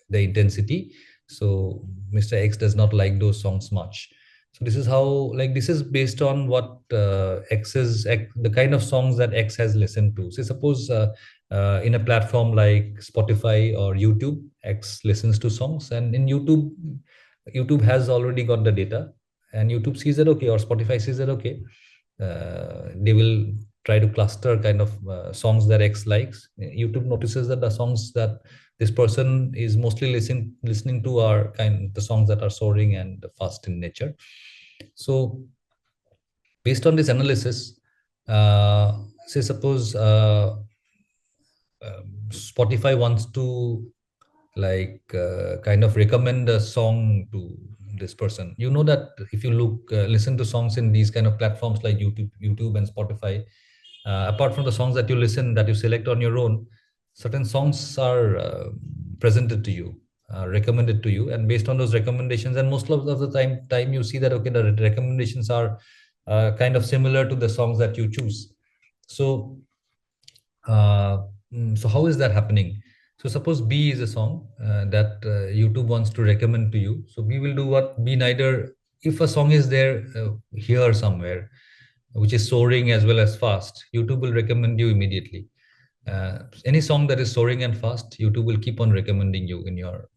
the intensity. So Mr. X does not like those songs much. So this is how, like, this is based on what the kind of songs that X has listened to. So suppose in a platform like Spotify or YouTube, X listens to songs, and in YouTube has already got the data, and YouTube sees that okay, or Spotify sees that okay, they will try to cluster kind of songs that X likes. YouTube notices that the songs that this person is mostly listening to are kind the songs that are soaring and fast in nature. So based on this analysis, say suppose Spotify wants to kind of recommend a song to this person. You know that if you listen to songs in these kind of platforms like YouTube and Spotify, apart from the songs that you listen, that you select on your own, certain songs are presented to you, recommended to you, and based on those recommendations, and most of the time you see that okay, the recommendations are kind of similar to the songs that you choose. So uh, so how is that happening? So suppose B is a song that YouTube wants to recommend to you. So B will do what? B neither, if a song is there here somewhere, which is soaring as well as fast, YouTube will recommend you immediately. Any song that is soaring and fast, YouTube will keep on recommending you in your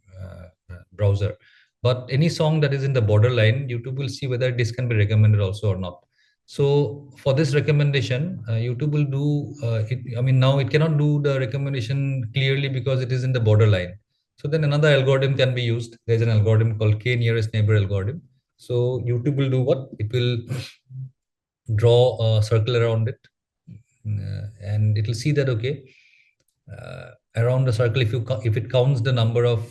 browser. But any song that is in the borderline, YouTube will see whether this can be recommended also or not. So for this recommendation, YouTube will do it. I mean, now it cannot do the recommendation clearly because it is in the borderline. So then another algorithm can be used. There's an algorithm called K nearest neighbor algorithm. So YouTube will do what? It will draw a circle around it, and it will see that okay, around the circle, if it counts the number of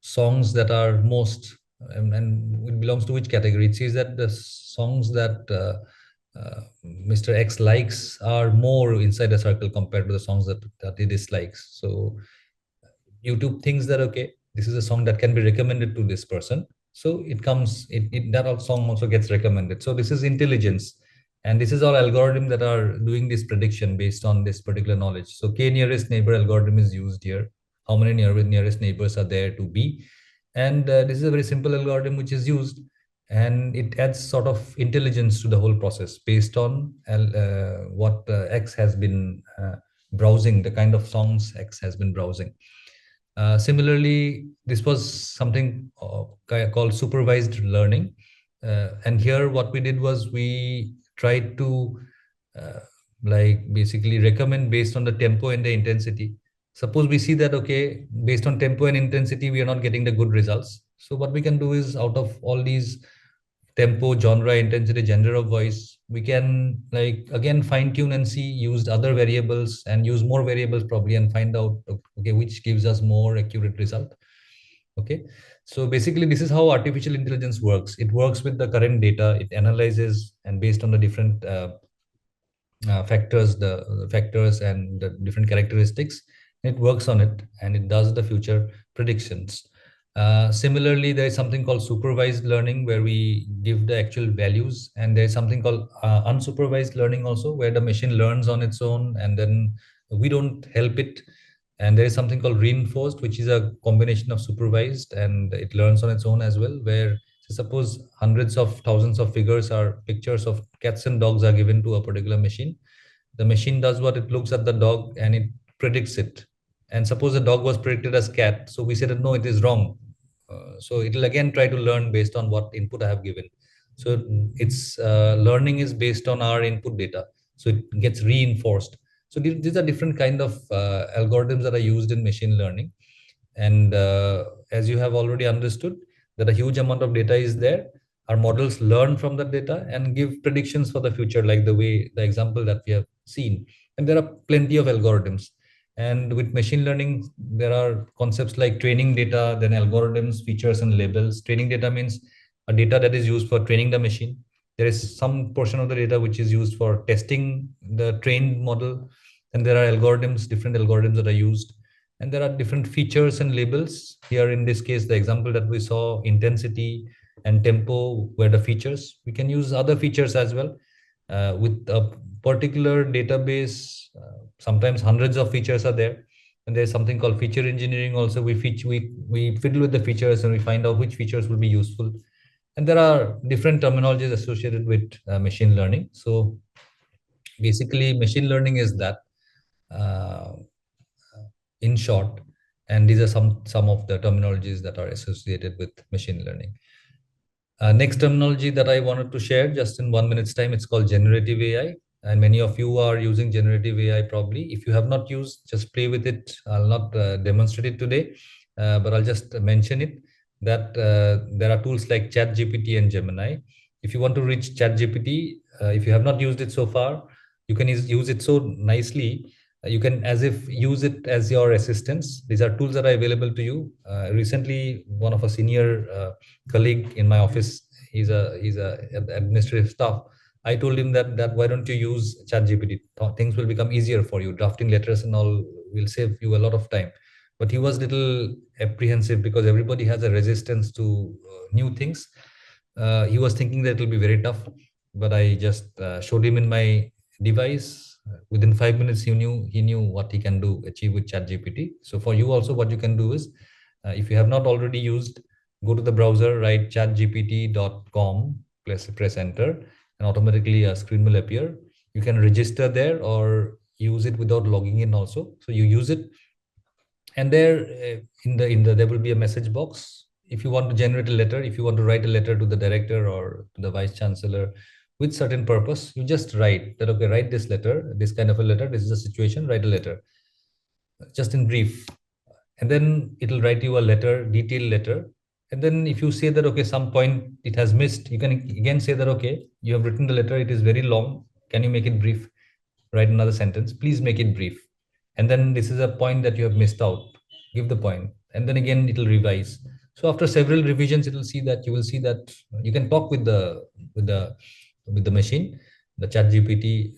songs that are most, and it belongs to which category, it says that the songs that Mr. X likes are more inside the circle compared to the songs that he dislikes. So YouTube thinks that okay, this is a song that can be recommended to this person, so that song also gets recommended. So this is intelligence, and this is all algorithm that are doing this prediction based on this particular knowledge. So K nearest neighbor algorithm is used here. How many nearest neighbors are there to be? And this is a very simple algorithm which is used, and it adds sort of intelligence to the whole process based on what X has been browsing, the kind of songs X has been browsing. Similarly, this was something called supervised learning. And here, what we did was we tried to basically recommend based on the tempo and the intensity. Suppose we see that, okay, based on tempo and intensity, we are not getting the good results. So, what we can do is out of all these tempo, genre, intensity, gender of voice, we can again fine tune and see, use other variables and use more variables probably, and find out okay, which gives us more accurate result. Okay, so basically this is how artificial intelligence works. It works with the current data, it analyzes, and based on the different the factors and the different characteristics, it works on it and it does the future predictions. Similarly, there is something called supervised learning where we give the actual values, and there is something called unsupervised learning also, where the machine learns on its own and then we don't help it. And there is something called reinforced, which is a combination of supervised and it learns on its own as well, where suppose hundreds of thousands of figures or pictures of cats and dogs are given to a particular machine. The machine does what? It looks at the dog and it predicts it. And suppose the dog was predicted as cat, so we said that no, it is wrong. So it will again try to learn based on what input I have given. So its learning is based on our input data. So it gets reinforced. So these are different kind of algorithms that are used in machine learning. And as you have already understood, that a huge amount of data is there. Our models learn from that data and give predictions for the future, like the example that we have seen. And there are plenty of algorithms. And with machine learning, there are concepts like training data, then algorithms, features, and labels. Training data means a data that is used for training the machine. There is some portion of the data which is used for testing the trained model. And there are algorithms, different algorithms that are used, and there are different features and labels. Here in this case, the example that we saw, intensity and tempo were the features. We can use other features as well. With a particular database, sometimes hundreds of features are there, and there's something called feature engineering also. We fiddle with the features and we find out which features will be useful. And there are different terminologies associated with machine learning. So basically machine learning is that, uh, in short. And these are some of the terminologies that are associated with machine learning. Next terminology that I wanted to share just in 1 minute's time, it's called generative AI. And many of you are using generative AI probably. If you have not used, just play with it. I'll not demonstrate it today, but I'll just mention it, that there are tools like ChatGPT and Gemini. If you want to reach ChatGPT, if you have not used it so far, you can use it so nicely. You can as if use it as your assistants. These are tools that are available to you. Recently, one of a senior colleague in my office, he's a administrative staff. I told him that why don't you use ChatGPT? Things will become easier for you. Drafting letters and all will save you a lot of time. But he was little apprehensive because everybody has a resistance to new things. He was thinking that it will be very tough, but I just showed him in my device. Within 5 minutes, he knew what he can do achieve with ChatGPT. So for you also, what you can do is, if you have not already used, go to the browser, write chatgpt.com, press enter, and automatically a screen will appear. You can register there or use it without logging in also. So you use it, and there in the there will be a message box. If you want to generate a letter, if you want to write a letter to the director or to the vice chancellor with certain purpose, you just write that, okay, write this letter, this kind of a letter, this is a situation, write a letter just in brief. And then it'll write you a letter, detailed letter. And then if you say that, okay, some point it has missed, you can again say that, okay, you have written the letter, it is very long, can you make it brief? Write another sentence, please make it brief. And then this is a point that you have missed out, give the point. And then again it will revise. So after several revisions, it will see that you will see that you can talk with the machine, the chat gpt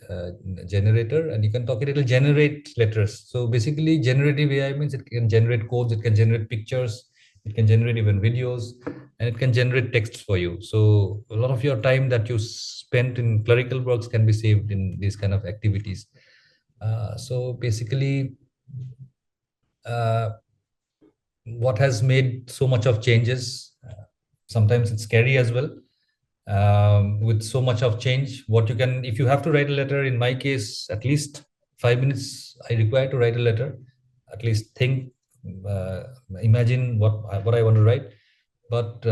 generator, and you can talk it, it will generate letters. So basically generative AI means it can generate codes, it can generate pictures, it can generate even videos, and it can generate texts for you. So a lot of your time that you spent in clerical works can be saved in these kind of activities. So basically, uh, what has made so much of changes, sometimes it's scary as well. With so much of change, what you can, if you have to write a letter, in my case at least 5 minutes I require to write a letter. At least think, uh, imagine what I want to write. But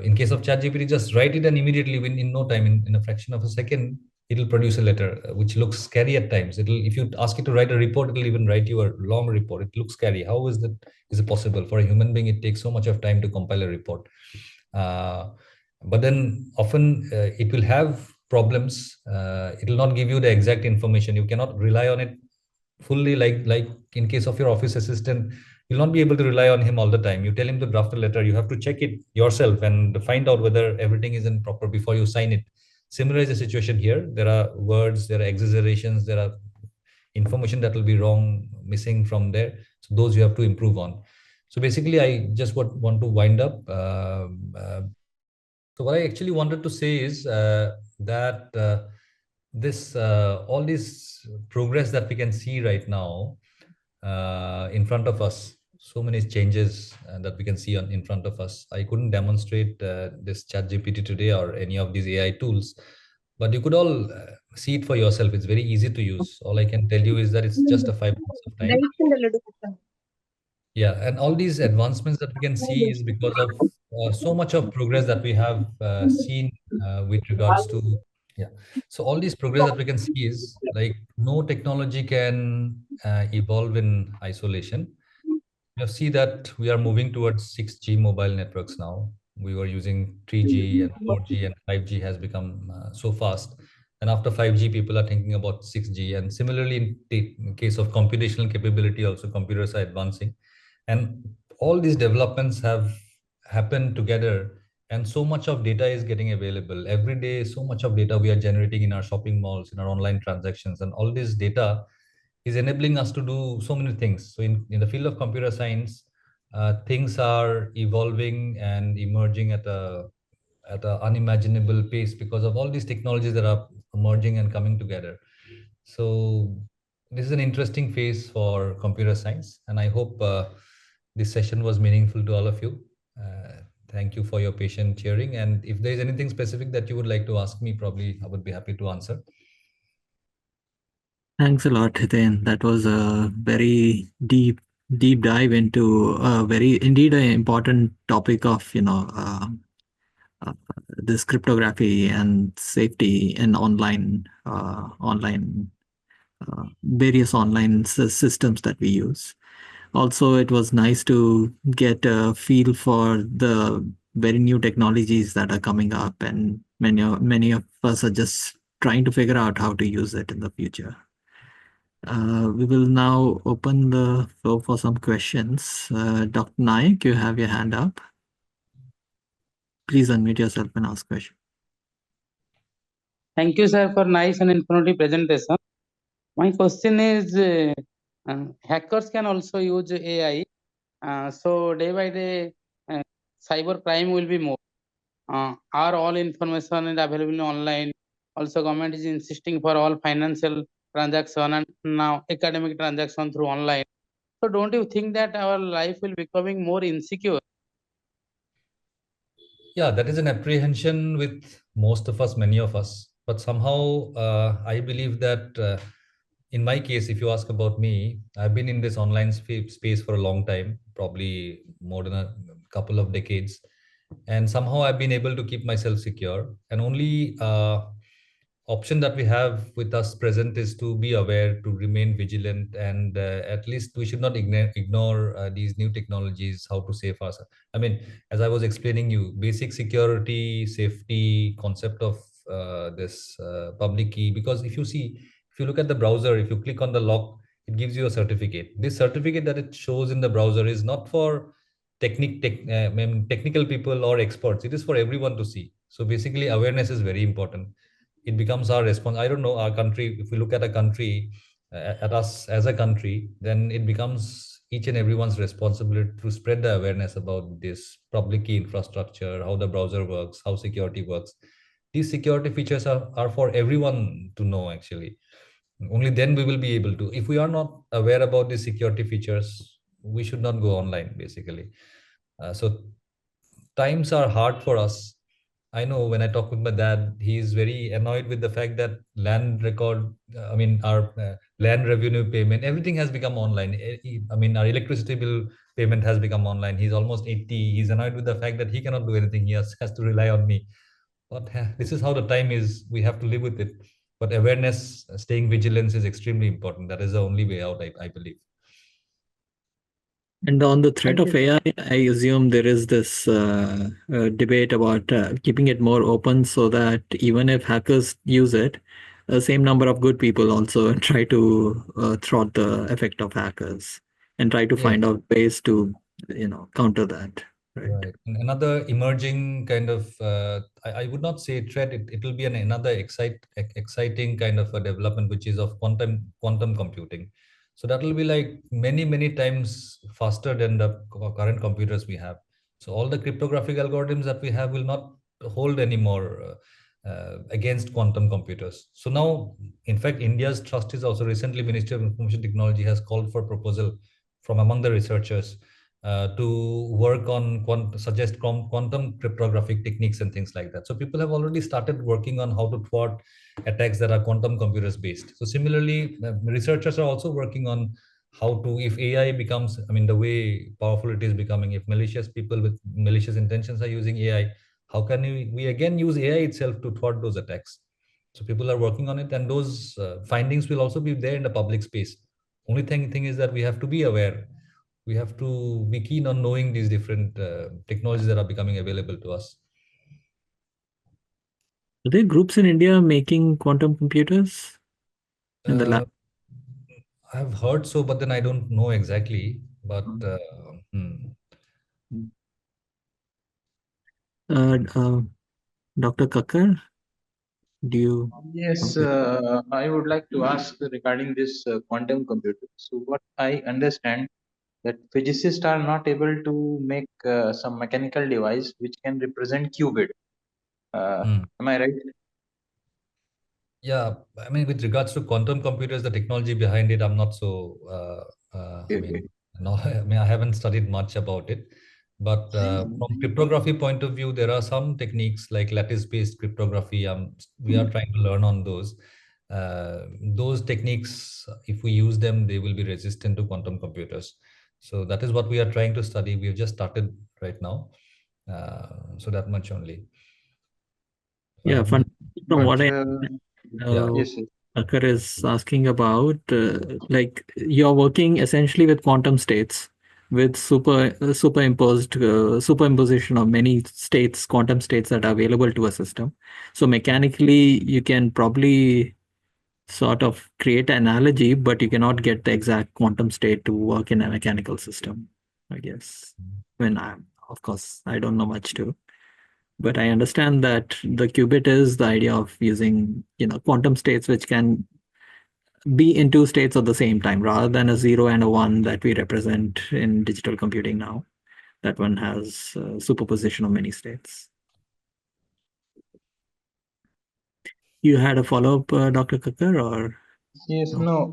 in case of ChatGPT, just write it, and immediately, in no time, in a fraction of a second, it'll produce a letter, which looks scary at times. If you ask it to write a report, it'll even write you a long report. It looks scary. How is it possible for a human being? It takes so much of time to compile a report. Uh, but then often it will have problems. It will not give you the exact information. You cannot rely on it fully, like in case of your office assistant, you'll not be able to rely on him all the time. You tell him to draft a letter, you have to check it yourself and find out whether everything is in proper before you sign it. Similar is the situation here. There are words, there are exaggerations, there are information that will be wrong, missing from there. So those you have to improve on. So basically, I just want to wind up. So what I actually wanted to say is that this all this progress that we can see right now in front of us, so many changes that we can see in front of us. I couldn't demonstrate this chat gpt today or any of these AI tools, but you could all see it for yourself. It's very easy to use. All I can tell you is that it's just a 5 minutes of time. Yeah, and all these advancements that we can see is because of so much of progress that we have seen with regards to Yeah. So all these progress that we can see is like no technology can evolve in isolation. You see that we are moving towards 6G mobile networks now. We were using 3G and 4G, and 5G has become so fast. And after 5G, people are thinking about 6G. And similarly, in case of computational capability, also computers are advancing. And all these developments have happened together. And so much of data is getting available. Every day, so much of data we are generating in our shopping malls, in our online transactions. And all this data is enabling us to do so many things. So in the field of computer science, things are evolving and emerging at a unimaginable pace because of all these technologies that are emerging and coming together. So this is an interesting phase for computer science, and I hope this session was meaningful to all of you. Thank you for your patient hearing. And if there is anything specific that you would like to ask me, probably I would be happy to answer. Thanks a lot, Hiten. That was a very deep dive into a very indeed an important topic of uh, this cryptography and safety and online various online systems that we use. Also, it was nice to get a feel for the very new technologies that are coming up, and many of us are just trying to figure out how to use it in the future. We will now open the floor for some questions. Dr. Naik, you have your hand up. Please unmute yourself and ask question. Thank you, sir, for nice and informative presentation. My question is, hackers can also use AI. So day by day, cyber crime will be more. Are all information is available online? Also, government is insisting for all financial transaction and now academic transaction through online. So don't you think that our life will becoming more insecure? Yeah, that is an apprehension with most of us, many of us. But somehow, I believe that in my case, if you ask about me, I've been in this online space for a long time, probably more than a couple of decades. And somehow I've been able to keep myself secure. And only option that we have with us present is to be aware, to remain vigilant, and at least we should not ignore these new technologies, how to save us. I mean, as I was explaining you, basic security, safety, concept of this public key. Because if you see, if you look at the browser, if you click on the lock, it gives you a certificate. This certificate that it shows in the browser is not for I mean, technical people or experts. It is for everyone to see. So basically, awareness is very important. It becomes our response. I don't know, our country, if we look at a country, at us as a country, then it becomes each and everyone's responsibility to spread the awareness about this public key infrastructure, how the browser works, how security works. These security features are for everyone to know, actually. Only then we will be able to. If we are not aware about the security features, we should not go online, basically. So times are hard for us. I know when I talk with my dad, he's very annoyed with the fact that I mean, our land revenue payment, everything has become online. I mean, our electricity bill payment has become online. He's almost 80. He's annoyed with the fact that he cannot do anything. Has to rely on me. But this is how the time is. We have to live with it. But awareness, staying vigilance is extremely important. That is the only way out, I believe. And on the threat Thank of you. AI, I assume there is this debate about keeping it more open so that even if hackers use it, the same number of good people also try to thwart the effect of hackers and try to Yes. find out ways to, counter that. Right. Right. And another emerging kind of, I would not say threat, it will be another exciting kind of a development, which is of quantum computing. So that will be like many times faster than the current computers we have. So all the cryptographic algorithms that we have will not hold anymore against quantum computers. So now, in fact, India's trust is also recently Ministry of Information Technology has called for proposal from among the researchers to work on suggest quantum cryptographic techniques and things like that. So people have already started working on how to thwart attacks that are quantum computers based. So similarly, researchers are also working on how to, if AI becomes, I mean, the way powerful it is becoming, if malicious people with malicious intentions are using AI, how can we again use AI itself to thwart those attacks? So people are working on it, and those findings will also be there in the public space. Only thing is that we have to be aware. We have to be keen on knowing these different technologies that are becoming available to us. Are there groups in India making quantum computers in the Uh, lab? I've heard so, but then I don't know exactly. But Uh, Dr. Kakkar, do you Yes, want to? I would like to ask regarding this quantum computer. So, what I understand that physicists are not able to make some mechanical device which can represent qubit. hmm. Am I right? Yeah, I mean, with regards to quantum computers, the technology behind it, I'm not so. I Okay, mean, no, I mean, I haven't studied much about it. But from cryptography point of view, there are some techniques like lattice-based cryptography. We are trying to learn on those. Those techniques, if we use them, they will be resistant to quantum computers. So that is what we are trying to study. We have just started right now. So that much only. So I Yeah, have no. from but what I Yeah. yes, yes. Tucker is asking about, like you're working essentially with quantum states, with superimposition of many states, quantum states that are available to a system. So mechanically, you can probably sort of create an analogy, but you cannot get the exact quantum state to work in a mechanical system, I guess. When of course, I don't know much too. But I understand that the qubit is the idea of using, quantum states which can be in two states at the same time rather than a zero and a one that we represent in digital computing now. That one has superposition of many states. You had a follow-up, Dr. Kakkar, or Yes, no? no.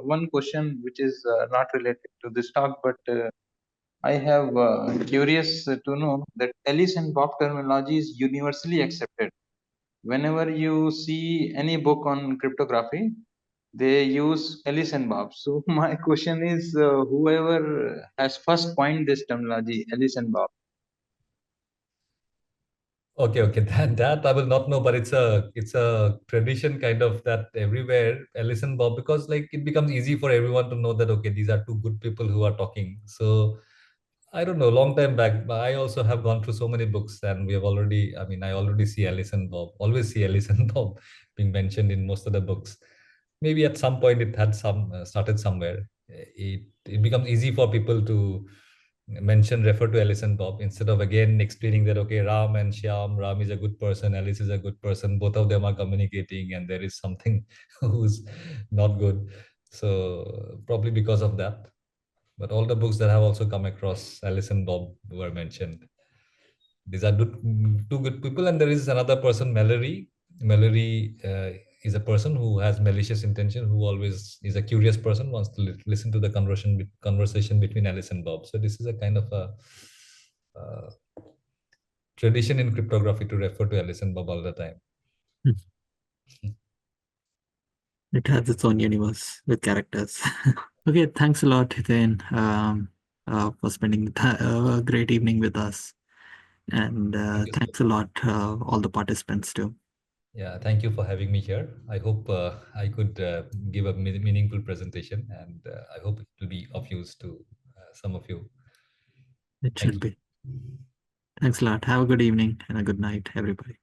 One question which is not related to this talk, but I have curious to know that Alice and Bob terminology is universally accepted. Whenever you see any book on cryptography, they use Alice and Bob. So my question is, whoever has first coined this terminology, Alice and Bob. Okay. That I will not know, but it's a tradition kind of that everywhere Alison Bob, because like it becomes easy for everyone to know that okay, these are two good people who are talking. So I don't know, long time back, but I also have gone through so many books, and we have already. I mean, I already see Alison Bob, always see Alison Bob being mentioned in most of the books. Maybe at some point it had some started somewhere. It becomes easy for people to refer to Alice and Bob instead of again explaining that okay, Ram and Shyam, Ram is a good person, Alice is a good person, both of them are communicating, and there is something who's not good. So probably because of that. But all the books that have also come across Alice and Bob were mentioned. These are two good people, and there is another person, Mallory. Mallory is a person who has malicious intention, who always is a curious person, wants to listen to the conversation between Alice and Bob. So this is a kind of a uh, tradition in cryptography to refer to Alice and Bob all the time. Hmm. It has its own universe with characters. Okay, thanks a lot, Hiten, for spending a great evening with us. And Thank you. thanks a lot, all the participants too. Yeah, thank you for having me here. I hope I could give a meaningful presentation, and I hope it will be of use to some of you. It Thank should you. be. Thanks a lot. Have a good evening and a good night, everybody.